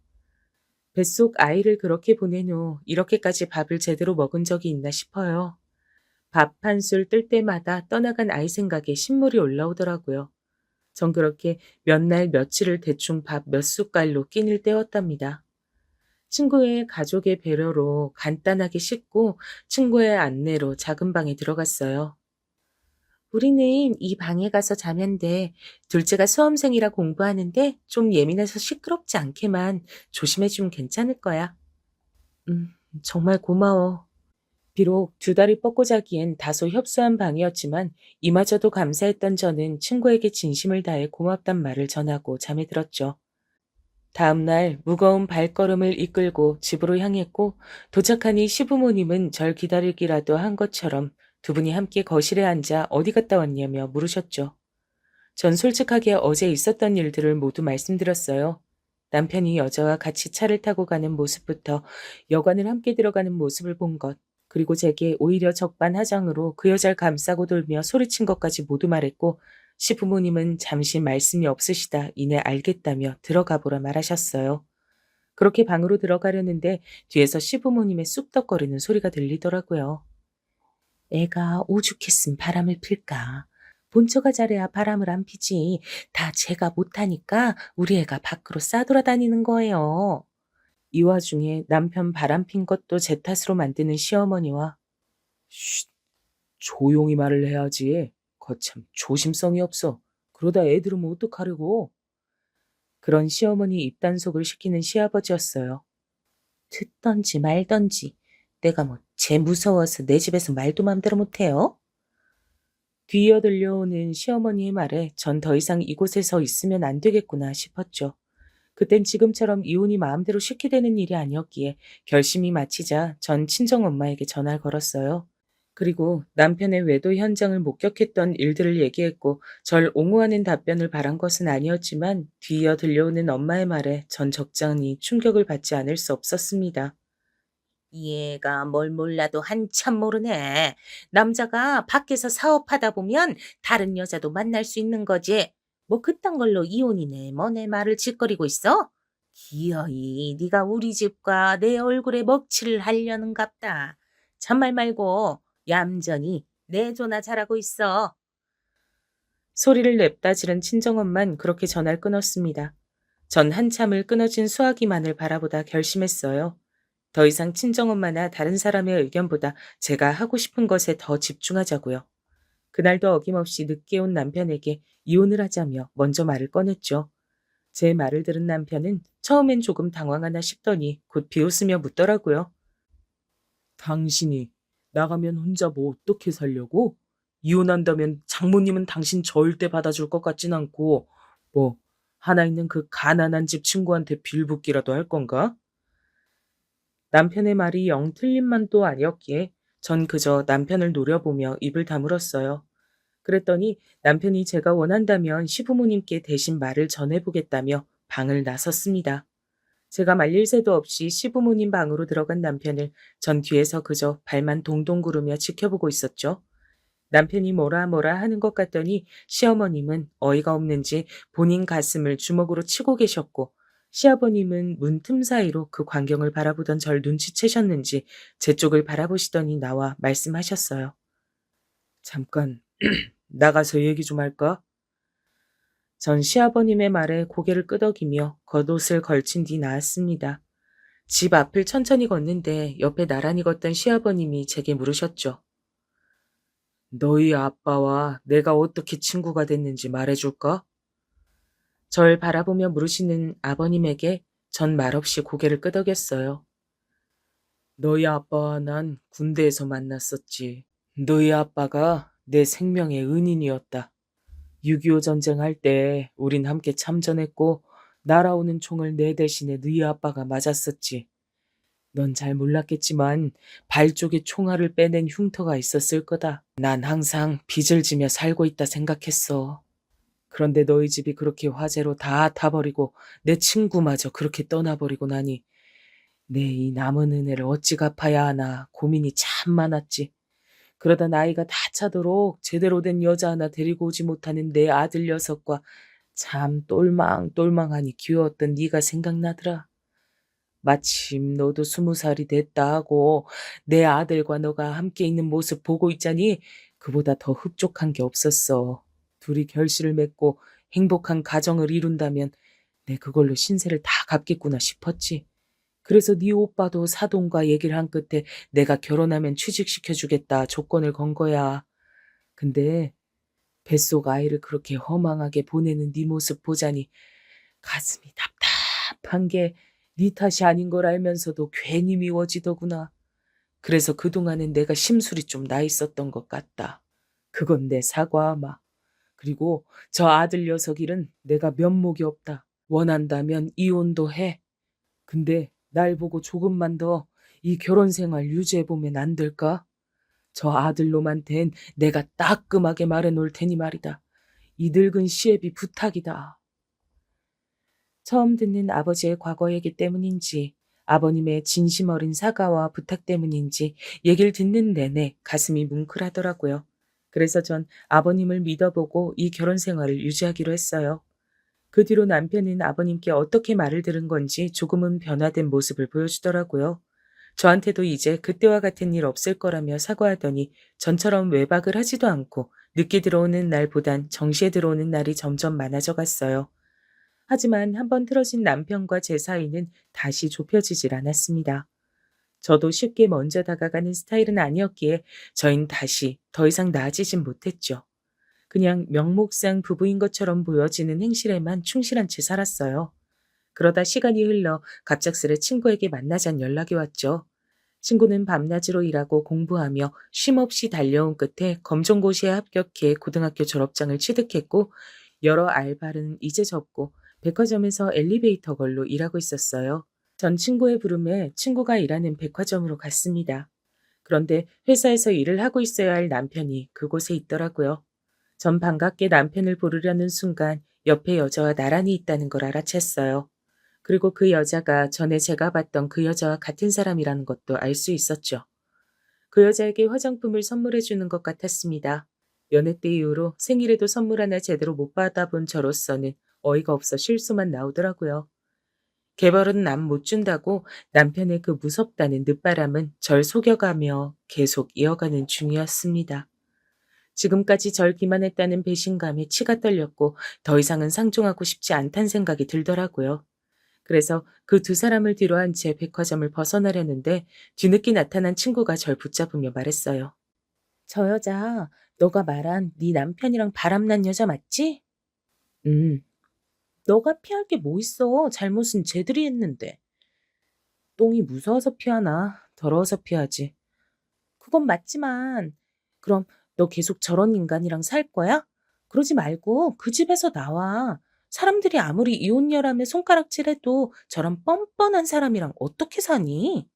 뱃속 아이를 그렇게 보낸 후 이렇게까지 밥을 제대로 먹은 적이 있나 싶어요. 밥 한 술 뜰 때마다 떠나간 아이 생각에 신물이 올라오더라고요. 전 그렇게 몇 날 며칠을 대충 밥 몇 숟갈로 끼니를 때웠답니다. 친구의 가족의 배려로 간단하게 씻고 친구의 안내로 작은 방에 들어갔어요. 우리는 이 방에 가서 자면 돼. 둘째가 수험생이라 공부하는데 좀 예민해서 시끄럽지 않게만 조심해주면 괜찮을 거야. 음, 정말 고마워. 비록 두 다리 뻗고 자기엔 다소 협소한 방이었지만 이마저도 감사했던 저는 친구에게 진심을 다해 고맙단 말을 전하고 잠에 들었죠. 다음 날 무거운 발걸음을 이끌고 집으로 향했고 도착하니 시부모님은 절 기다리기라도 한 것처럼 두 분이 함께 거실에 앉아 어디 갔다 왔냐며 물으셨죠. 전 솔직하게 어제 있었던 일들을 모두 말씀드렸어요. 남편이 여자와 같이 차를 타고 가는 모습부터 여관을 함께 들어가는 모습을 본 것, 그리고 제게 오히려 적반하장으로 그 여자를 감싸고 돌며 소리친 것까지 모두 말했고 시부모님은 잠시 말씀이 없으시다 이내 알겠다며 들어가 보라 말하셨어요. 그렇게 방으로 들어가려는데 뒤에서 시부모님의 쑥덕거리는 소리가 들리더라고요. 애가 오죽했음 바람을 필까. 본처가 잘해야 바람을 안 피지. 다 제가 못하니까 우리 애가 밖으로 싸돌아다니는 거예요. 이 와중에 남편 바람핀 것도 제 탓으로 만드는 시어머니와 쉿, 조용히 말을 해야지. 거참 조심성이 없어. 그러다 애 들으면 어떡하려고. 그런 시어머니 입단속을 시키는 시아버지였어요. 듣던지 말던지 내가 뭐 쟤 무서워서 내 집에서 말도 맘대로 못해요? 뒤이어 들려오는 시어머니의 말에 전 더 이상 이곳에서 있으면 안 되겠구나 싶었죠. 그땐 지금처럼 이혼이 마음대로 쉽게 되는 일이 아니었기에 결심이 마치자 전 친정엄마에게 전화를 걸었어요. 그리고 남편의 외도 현장을 목격했던 일들을 얘기했고 절 옹호하는 답변을 바란 것은 아니었지만 뒤이어 들려오는 엄마의 말에 전 적잖이 충격을 받지 않을 수 없었습니다. 얘가 뭘 몰라도 한참 모르네. 남자가 밖에서 사업하다 보면 다른 여자도 만날 수 있는 거지. 뭐 그딴 걸로 이혼이네 뭐네 말을 짓거리고 있어? 기어이 네가 우리 집과 내 얼굴에 먹칠을 하려는갑다. 잔말 말고 얌전히 내조나 잘하고 있어. 소리를 냅다 지른 친정엄만 그렇게 전화를 끊었습니다. 전 한참을 끊어진 수화기만을 바라보다 결심했어요. 더 이상 친정엄마나 다른 사람의 의견보다 제가 하고 싶은 것에 더 집중하자고요. 그날도 어김없이 늦게 온 남편에게 이혼을 하자며 먼저 말을 꺼냈죠. 제 말을 들은 남편은 처음엔 조금 당황하나 싶더니 곧 비웃으며 묻더라고요. 당신이 나가면 혼자 뭐 어떻게 살려고? 이혼한다면 장모님은 당신 절대 받아줄 것 같진 않고 뭐 하나 있는 그 가난한 집 친구한테 빌붙기라도 할 건가? 남편의 말이 영 틀린 만도 아니었기에 전 그저 남편을 노려보며 입을 다물었어요. 그랬더니 남편이 제가 원한다면 시부모님께 대신 말을 전해보겠다며 방을 나섰습니다. 제가 말릴 새도 없이 시부모님 방으로 들어간 남편을 전 뒤에서 그저 발만 동동 구르며 지켜보고 있었죠. 남편이 뭐라 뭐라 하는 것 같더니 시어머님은 어이가 없는지 본인 가슴을 주먹으로 치고 계셨고 시아버님은 문틈 사이로 그 광경을 바라보던 절 눈치채셨는지 제 쪽을 바라보시더니 나와 말씀하셨어요. 잠깐 나가서 얘기 좀 할까? 전 시아버님의 말에 고개를 끄덕이며 겉옷을 걸친 뒤 나왔습니다. 집 앞을 천천히 걷는데 옆에 나란히 걷던 시아버님이 제게 물으셨죠. 너희 아빠와 내가 어떻게 친구가 됐는지 말해줄까? 절 바라보며 물으시는 아버님에게 전 말없이 고개를 끄덕였어요. 너희 아빠와 난 군대에서 만났었지. 너희 아빠가 내 생명의 은인이었다. 6.25 전쟁할 때 우린 함께 참전했고 날아오는 총을 내 대신에 너희 아빠가 맞았었지. 넌 잘 몰랐겠지만 발 쪽에 총알을 빼낸 흉터가 있었을 거다. 난 항상 빚을 지며 살고 있다 생각했어. 그런데 너희 집이 그렇게 화재로 다 타버리고 내 친구마저 그렇게 떠나버리고 나니 내 이 남은 은혜를 어찌 갚아야 하나 고민이 참 많았지. 그러다 나이가 다 차도록 제대로 된 여자 하나 데리고 오지 못하는 내 아들 녀석과 참 똘망똘망하니 귀여웠던 네가 생각나더라. 마침 너도 20살이 됐다 하고 내 아들과 너가 함께 있는 모습 보고 있자니 그보다 더 흡족한 게 없었어. 둘이 결실을 맺고 행복한 가정을 이룬다면 내 그걸로 신세를 다 갚겠구나 싶었지. 그래서 네 오빠도 사돈과 얘기를 한 끝에 내가 결혼하면 취직시켜주겠다 조건을 건 거야. 근데 뱃속 아이를 그렇게 허망하게 보내는 네 모습 보자니 가슴이 답답한 게 네 탓이 아닌 걸 알면서도 괜히 미워지더구나. 그래서 그동안은 내가 심술이 좀 나 있었던 것 같다. 그건 내 사과하마. 그리고 저 아들 녀석 일은 내가 면목이 없다. 원한다면 이혼도 해. 근데 날 보고 조금만 더 이 결혼 생활 유지해보면 안 될까? 저 아들놈한텐 내가 따끔하게 말해놓을 테니 말이다. 이 늙은 시애비 부탁이다. 처음 듣는 아버지의 과거 얘기 때문인지 아버님의 진심 어린 사과와 부탁 때문인지 얘기를 듣는 내내 가슴이 뭉클하더라고요. 그래서 전 아버님을 믿어보고 이 결혼 생활을 유지하기로 했어요. 그 뒤로 남편은 아버님께 어떻게 말을 들은 건지 조금은 변화된 모습을 보여주더라고요. 저한테도 이제 그때와 같은 일 없을 거라며 사과하더니 전처럼 외박을 하지도 않고 늦게 들어오는 날보단 정시에 들어오는 날이 점점 많아져 갔어요. 하지만 한번 틀어진 남편과 제 사이는 다시 좁혀지질 않았습니다. 저도 쉽게 먼저 다가가는 스타일은 아니었기에 저희는 다시 더 이상 나아지진 못했죠. 그냥 명목상 부부인 것처럼 보여지는 행실에만 충실한 채 살았어요. 그러다 시간이 흘러 갑작스레 친구에게 만나자는 연락이 왔죠. 친구는 밤낮으로 일하고 공부하며 쉼없이 달려온 끝에 검정고시에 합격해 고등학교 졸업장을 취득했고 여러 알바는 이제 접고 백화점에서 엘리베이터 걸로 일하고 있었어요. 전 친구의 부름에 친구가 일하는 백화점으로 갔습니다. 그런데 회사에서 일을 하고 있어야 할 남편이 그곳에 있더라고요. 전 반갑게 남편을 부르려는 순간 옆에 여자와 나란히 있다는 걸 알아챘어요. 그리고 그 여자가 전에 제가 봤던 그 여자와 같은 사람이라는 것도 알 수 있었죠. 그 여자에게 화장품을 선물해 주는 것 같았습니다. 연애 때 이후로 생일에도 선물 하나 제대로 못 받아본 저로서는 어이가 없어 실수만 나오더라고요. 개벌은 남 못 준다고 남편의 그 무섭다는 늦바람은 절 속여가며 계속 이어가는 중이었습니다. 지금까지 절 기만했다는 배신감에 치가 떨렸고 더 이상은 상종하고 싶지 않단 생각이 들더라고요. 그래서 그 두 사람을 뒤로한 채 백화점을 벗어나려는데 뒤늦게 나타난 친구가 절 붙잡으며 말했어요. 저 여자 너가 말한 네 남편이랑 바람난 여자 맞지? 너가 피할 게 뭐 있어. 잘못은 쟤들이 했는데. 똥이 무서워서 피하나 더러워서 피하지. 그건 맞지만 그럼 너 계속 저런 인간이랑 살 거야? 그러지 말고 그 집에서 나와. 사람들이 아무리 이혼녀라며 손가락질해도 저런 뻔뻔한 사람이랑 어떻게 사니?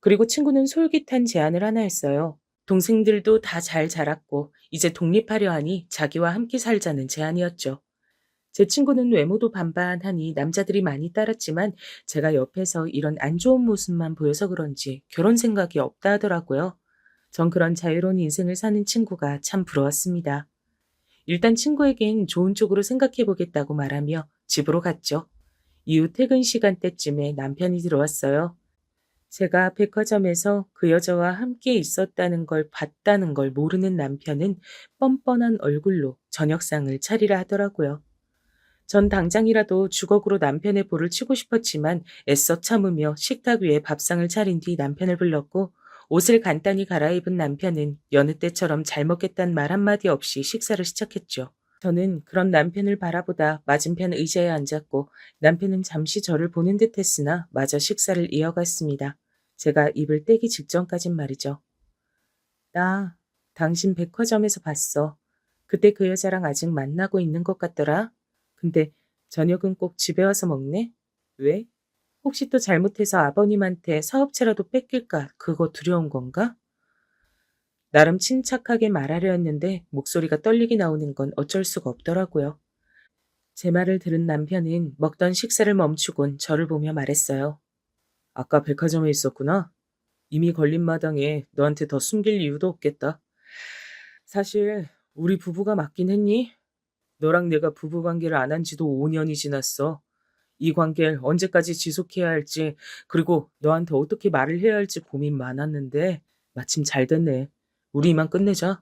그리고 친구는 솔깃한 제안을 하나 했어요. 동생들도 다 잘 자랐고 이제 독립하려 하니 자기와 함께 살자는 제안이었죠. 제 친구는 외모도 반반하니 남자들이 많이 따랐지만 제가 옆에서 이런 안 좋은 모습만 보여서 그런지 결혼 생각이 없다 하더라고요. 전 그런 자유로운 인생을 사는 친구가 참 부러웠습니다. 일단 친구에겐 좋은 쪽으로 생각해 보겠다고 말하며 집으로 갔죠. 이후 퇴근 시간대쯤에 남편이 들어왔어요. 제가 백화점에서 그 여자와 함께 있었다는 걸 봤다는 걸 모르는 남편은 뻔뻔한 얼굴로 저녁상을 차리라 하더라고요. 전 당장이라도 주걱으로 남편의 볼을 치고 싶었지만 애써 참으며 식탁 위에 밥상을 차린 뒤 남편을 불렀고 옷을 간단히 갈아입은 남편은 여느 때처럼 잘 먹겠다는 말 한마디 없이 식사를 시작했죠. 저는 그런 남편을 바라보다 맞은편 의자에 앉았고 남편은 잠시 저를 보는 듯 했으나 마저 식사를 이어갔습니다. 제가 입을 떼기 직전까진 말이죠. 나 당신 백화점에서 봤어. 그때 그 여자랑 아직 만나고 있는 것 같더라. 근데 저녁은 꼭 집에 와서 먹네? 왜? 혹시 또 잘못해서 아버님한테 사업체라도 뺏길까 그거 두려운 건가? 나름 침착하게 말하려 했는데 목소리가 떨리게 나오는 건 어쩔 수가 없더라고요. 제 말을 들은 남편은 먹던 식사를 멈추곤 저를 보며 말했어요. 아까 백화점에 있었구나. 이미 걸린 마당에 너한테 더 숨길 이유도 없겠다. 사실 우리 부부가 맞긴 했니? 너랑 내가 부부관계를 안 한 지도 5년이 지났어. 이 관계를 언제까지 지속해야 할지, 그리고 너한테 어떻게 말을 해야 할지 고민 많았는데 마침 잘 됐네. 우리 이만 끝내자.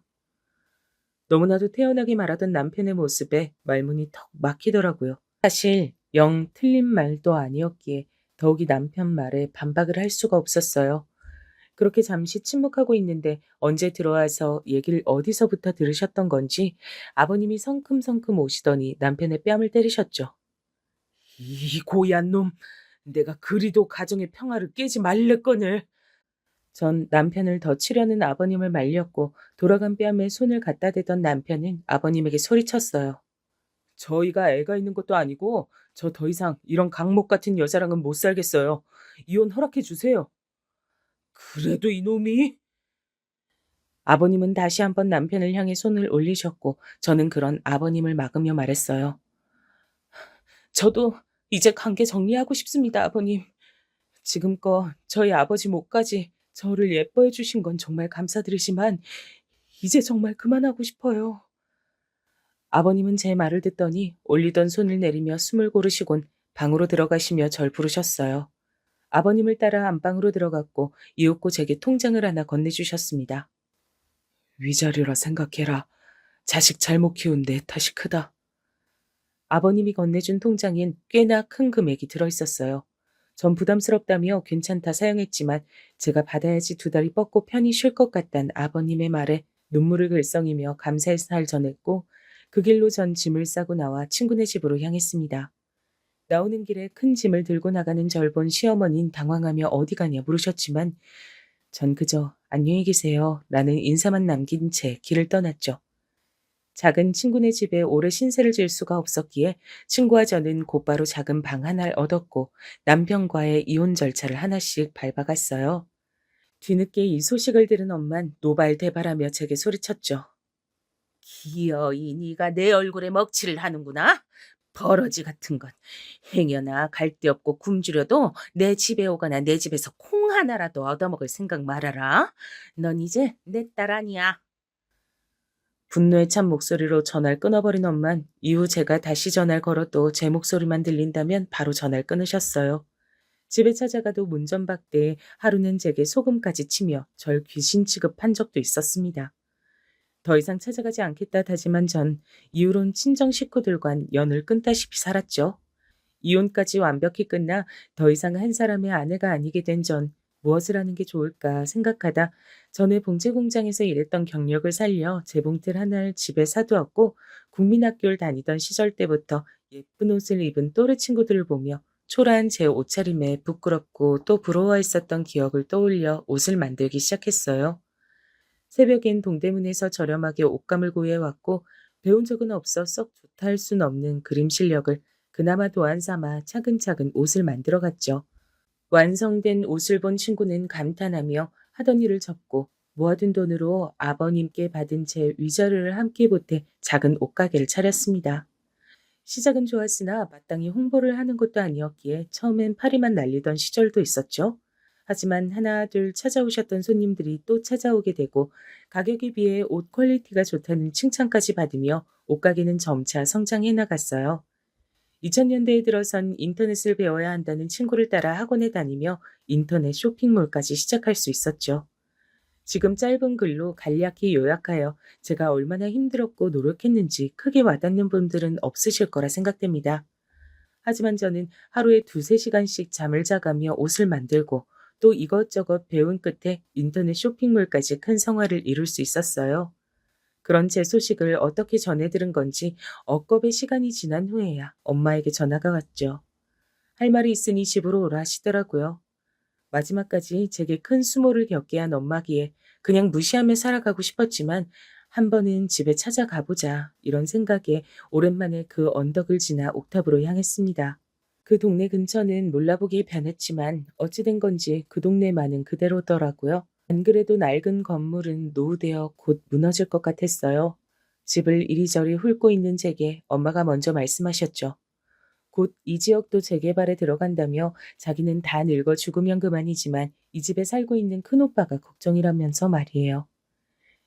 너무나도 태연하게 말하던 남편의 모습에 말문이 턱 막히더라고요. 사실 영 틀린 말도 아니었기에 더욱이 남편 말에 반박을 할 수가 없었어요. 그렇게 잠시 침묵하고 있는데 언제 들어와서 얘기를 어디서부터 들으셨던 건지 아버님이 성큼성큼 오시더니 남편의 뺨을 때리셨죠. 이 고얀 놈, 내가 그리도 가정의 평화를 깨지 말랬거늘. 전 남편을 더 치려는 아버님을 말렸고 돌아간 뺨에 손을 갖다 대던 남편은 아버님에게 소리쳤어요. 저희가 애가 있는 것도 아니고 저 더 이상 이런 강목 같은 여자랑은 못 살겠어요. 이혼 허락해 주세요. 그래도 이놈이? 아버님은 다시 한번 남편을 향해 손을 올리셨고 저는 그런 아버님을 막으며 말했어요. 저도 이제 관계 정리하고 싶습니다, 아버님. 지금껏 저희 아버지 몫까지 저를 예뻐해 주신 건 정말 감사드리지만 이제 정말 그만하고 싶어요. 아버님은 제 말을 듣더니 올리던 손을 내리며 숨을 고르시곤 방으로 들어가시며 절 부르셨어요. 아버님을 따라 안방으로 들어갔고 이윽고 제게 통장을 하나 건네주셨습니다. 위자료라 생각해라. 자식 잘못 키운 내 탓이 크다. 아버님이 건네준 통장엔 꽤나 큰 금액이 들어있었어요. 전 부담스럽다며 괜찮다 사용했지만 제가 받아야지 두 다리 뻗고 편히 쉴 것 같단 아버님의 말에 눈물을 글썽이며 감사의 살 전했고 그 길로 전 짐을 싸고 나와 친구네 집으로 향했습니다. 나오는 길에 큰 짐을 들고 나가는 절 본 시어머니는 당황하며 어디 가냐 물으셨지만 전 그저 안녕히 계세요 라는 인사만 남긴 채 길을 떠났죠. 작은 친구네 집에 오래 신세를 질 수가 없었기에 친구와 저는 곧바로 작은 방 하나를 얻었고 남편과의 이혼 절차를 하나씩 밟아갔어요. 뒤늦게 이 소식을 들은 엄만 노발대발하며 제게 소리쳤죠. 기어이 네가 내 얼굴에 먹칠을 하는구나. 버러지 같은 건 행여나 갈데없고 굶주려도 내 집에 오거나 내 집에서 콩 하나라도 얻어먹을 생각 말아라. 넌 이제 내 딸 아니야. 분노에 찬 목소리로 전화를 끊어버린 엄만 이후 제가 다시 전화를 걸어도 제 목소리만 들린다면 바로 전화를 끊으셨어요. 집에 찾아가도 문전박대에 하루는 제게 소금까지 치며 절 귀신 취급한 적도 있었습니다. 더 이상 찾아가지 않겠다 다짐한 전 이후론 친정 식구들과는 연을 끊다시피 살았죠. 이혼까지 완벽히 끝나 더 이상 한 사람의 아내가 아니게 된 전 무엇을 하는 게 좋을까 생각하다 전에 봉제 공장에서 일했던 경력을 살려 재봉틀 하나를 집에 사두었고 국민학교를 다니던 시절 때부터 예쁜 옷을 입은 또래 친구들을 보며 초라한 제 옷차림에 부끄럽고 또 부러워했었던 기억을 떠올려 옷을 만들기 시작했어요. 새벽엔 동대문에서 저렴하게 옷감을 구해왔고 배운 적은 없어 썩 좋다 할 순 없는 그림 실력을 그나마 도안 삼아 차근차근 옷을 만들어갔죠. 완성된 옷을 본 친구는 감탄하며 하던 일을 접고 모아둔 돈으로 아버님께 받은 제 위자료를 함께 보태 작은 옷가게를 차렸습니다. 시작은 좋았으나 마땅히 홍보를 하는 것도 아니었기에 처음엔 파리만 날리던 시절도 있었죠. 하지만 하나 둘 찾아오셨던 손님들이 또 찾아오게 되고 가격에 비해 옷 퀄리티가 좋다는 칭찬까지 받으며 옷가게는 점차 성장해 나갔어요. 2000년대에 들어선 인터넷을 배워야 한다는 친구를 따라 학원에 다니며 인터넷 쇼핑몰까지 시작할 수 있었죠. 지금 짧은 글로 간략히 요약하여 제가 얼마나 힘들었고 노력했는지 크게 와닿는 분들은 없으실 거라 생각됩니다. 하지만 저는 하루에 2~3시간씩 잠을 자가며 옷을 만들고 또 이것저것 배운 끝에 인터넷 쇼핑몰까지 큰 성화를 이룰 수 있었어요. 그런 제 소식을 어떻게 전해 들은 건지 억겁의 시간이 지난 후에야 엄마에게 전화가 왔죠. 할 말이 있으니 집으로 오라 하시더라고요. 마지막까지 제게 큰 수모를 겪게 한 엄마기에 그냥 무시하며 살아가고 싶었지만 한 번은 집에 찾아가 보자 이런 생각에 오랜만에 그 언덕을 지나 옥탑으로 향했습니다. 그 동네 근처는 몰라보기에 변했지만 어찌된 건지 그 동네만은 그대로더라고요. 안 그래도 낡은 건물은 노후되어 곧 무너질 것 같았어요. 집을 이리저리 훑고 있는 제게 엄마가 먼저 말씀하셨죠. 곧 이 지역도 재개발에 들어간다며 자기는 다 늙어 죽으면 그만이지만 이 집에 살고 있는 큰오빠가 걱정이라면서 말이에요.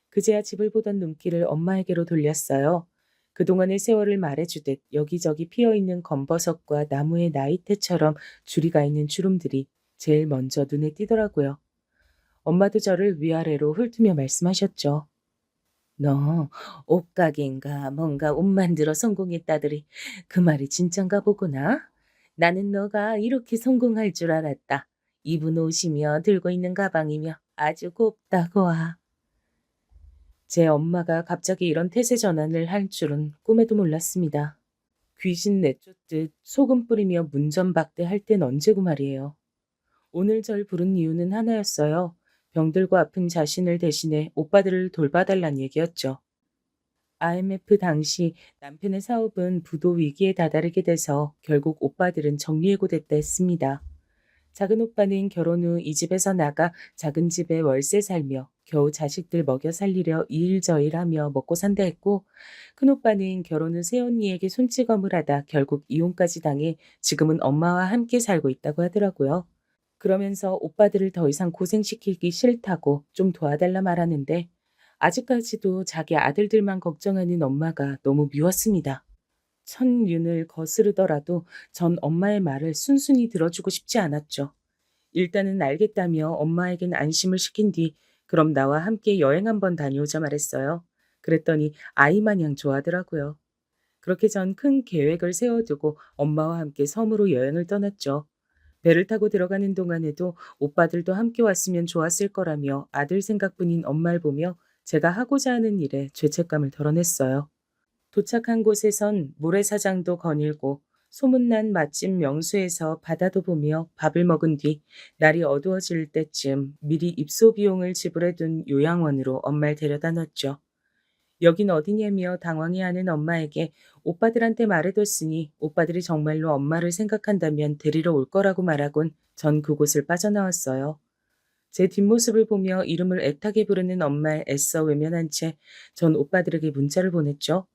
그제야 집을 보던 눈길을 엄마에게로 돌렸어요. 그동안의 세월을 말해주듯 여기저기 피어있는 검버섯과 나무의 나이테처럼 줄이 가 있는 주름들이 제일 먼저 눈에 띄더라고요. 엄마도 저를 위아래로 훑으며 말씀하셨죠. 너 옷가게인가 뭔가 옷 만들어 성공했다더니 그 말이 진짠가 보구나. 나는 너가 이렇게 성공할 줄 알았다. 입은 옷이며 들고 있는 가방이며 아주 곱다고 와. 제 엄마가 갑자기 이런 태세 전환을 할 줄은 꿈에도 몰랐습니다. 귀신 내쫓듯 소금 뿌리며 문전박대 할 땐 언제고 말이에요. 오늘 절 부른 이유는 하나였어요. 병들고 아픈 자신을 대신해 오빠들을 돌봐달란 얘기였죠. IMF 당시 남편의 사업은 부도 위기에 다다르게 돼서 결국 오빠들은 정리해고됐다 했습니다. 작은 오빠는 결혼 후 이 집에서 나가 작은 집에 월세 살며 겨우 자식들 먹여 살리려 이 일 저 일 하며 먹고 산다 했고, 큰 오빠는 결혼 후 새언니에게 손찌검을 하다 결국 이혼까지 당해 지금은 엄마와 함께 살고 있다고 하더라고요. 그러면서 오빠들을 더 이상 고생시키기 싫다고 좀 도와달라 말하는데, 아직까지도 자기 아들들만 걱정하는 엄마가 너무 미웠습니다. 천륜을 거스르더라도 전 엄마의 말을 순순히 들어주고 싶지 않았죠. 일단은 알겠다며 엄마에겐 안심을 시킨 뒤 그럼 나와 함께 여행 한번 다녀오자 말했어요. 그랬더니 아이 마냥 좋아하더라고요. 그렇게 전 큰 계획을 세워두고 엄마와 함께 섬으로 여행을 떠났죠. 배를 타고 들어가는 동안에도 오빠들도 함께 왔으면 좋았을 거라며 아들 생각뿐인 엄마를 보며 제가 하고자 하는 일에 죄책감을 덜어냈어요. 도착한 곳에선 모래사장도 거닐고 소문난 맛집 명수에서 바다도 보며 밥을 먹은 뒤 날이 어두워질 때쯤 미리 입소 비용을 지불해둔 요양원으로 엄마를 데려다 놨죠. 여긴 어디냐며 당황해하는 엄마에게 오빠들한테 말해뒀으니 오빠들이 정말로 엄마를 생각한다면 데리러 올 거라고 말하곤 전 그곳을 빠져나왔어요. 제 뒷모습을 보며 이름을 애타게 부르는 엄마를 애써 외면한 채 전 오빠들에게 문자를 보냈죠.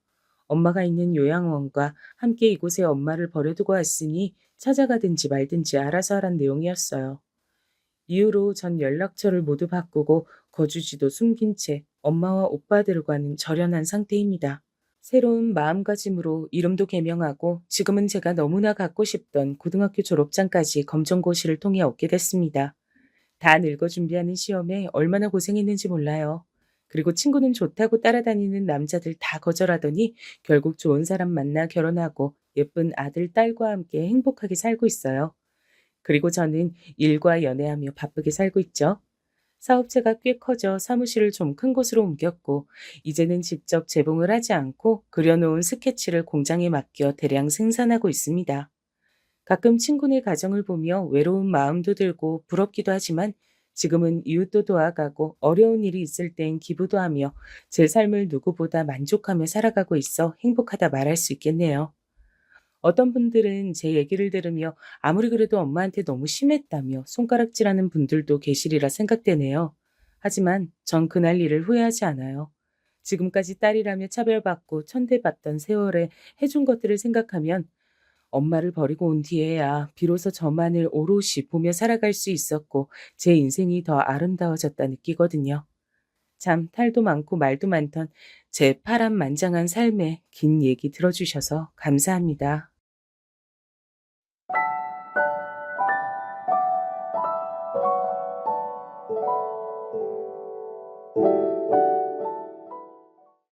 엄마가 있는 요양원과 함께 이곳에 엄마를 버려두고 왔으니 찾아가든지 말든지 알아서 하란 내용이었어요. 이후로 전 연락처를 모두 바꾸고 거주지도 숨긴 채 엄마와 오빠들과는 절연한 상태입니다. 새로운 마음가짐으로 이름도 개명하고 지금은 제가 너무나 갖고 싶던 고등학교 졸업장까지 검정고시를 통해 얻게 됐습니다. 다 늙어 준비하는 시험에 얼마나 고생했는지 몰라요. 그리고 친구는 좋다고 따라다니는 남자들 다 거절하더니 결국 좋은 사람 만나 결혼하고 예쁜 아들, 딸과 함께 행복하게 살고 있어요. 그리고 저는 일과 연애하며 바쁘게 살고 있죠. 사업체가 꽤 커져 사무실을 좀 큰 곳으로 옮겼고, 이제는 직접 재봉을 하지 않고 그려놓은 스케치를 공장에 맡겨 대량 생산하고 있습니다. 가끔 친구네 가정을 보며 외로운 마음도 들고 부럽기도 하지만 지금은 이웃도 도와가고 어려운 일이 있을 땐 기부도 하며 제 삶을 누구보다 만족하며 살아가고 있어 행복하다 말할 수 있겠네요. 어떤 분들은 제 얘기를 들으며 아무리 그래도 엄마한테 너무 심했다며 손가락질하는 분들도 계시리라 생각되네요. 하지만 전 그날 일을 후회하지 않아요. 지금까지 딸이라며 차별받고 천대받던 세월에 해준 것들을 생각하면 엄마를 버리고 온 뒤에야 비로소 저만을 오롯이 보며 살아갈 수 있었고 제 인생이 더 아름다워졌다 느끼거든요. 참 탈도 많고 말도 많던 제 파란만장한 삶의 긴 얘기 들어주셔서 감사합니다.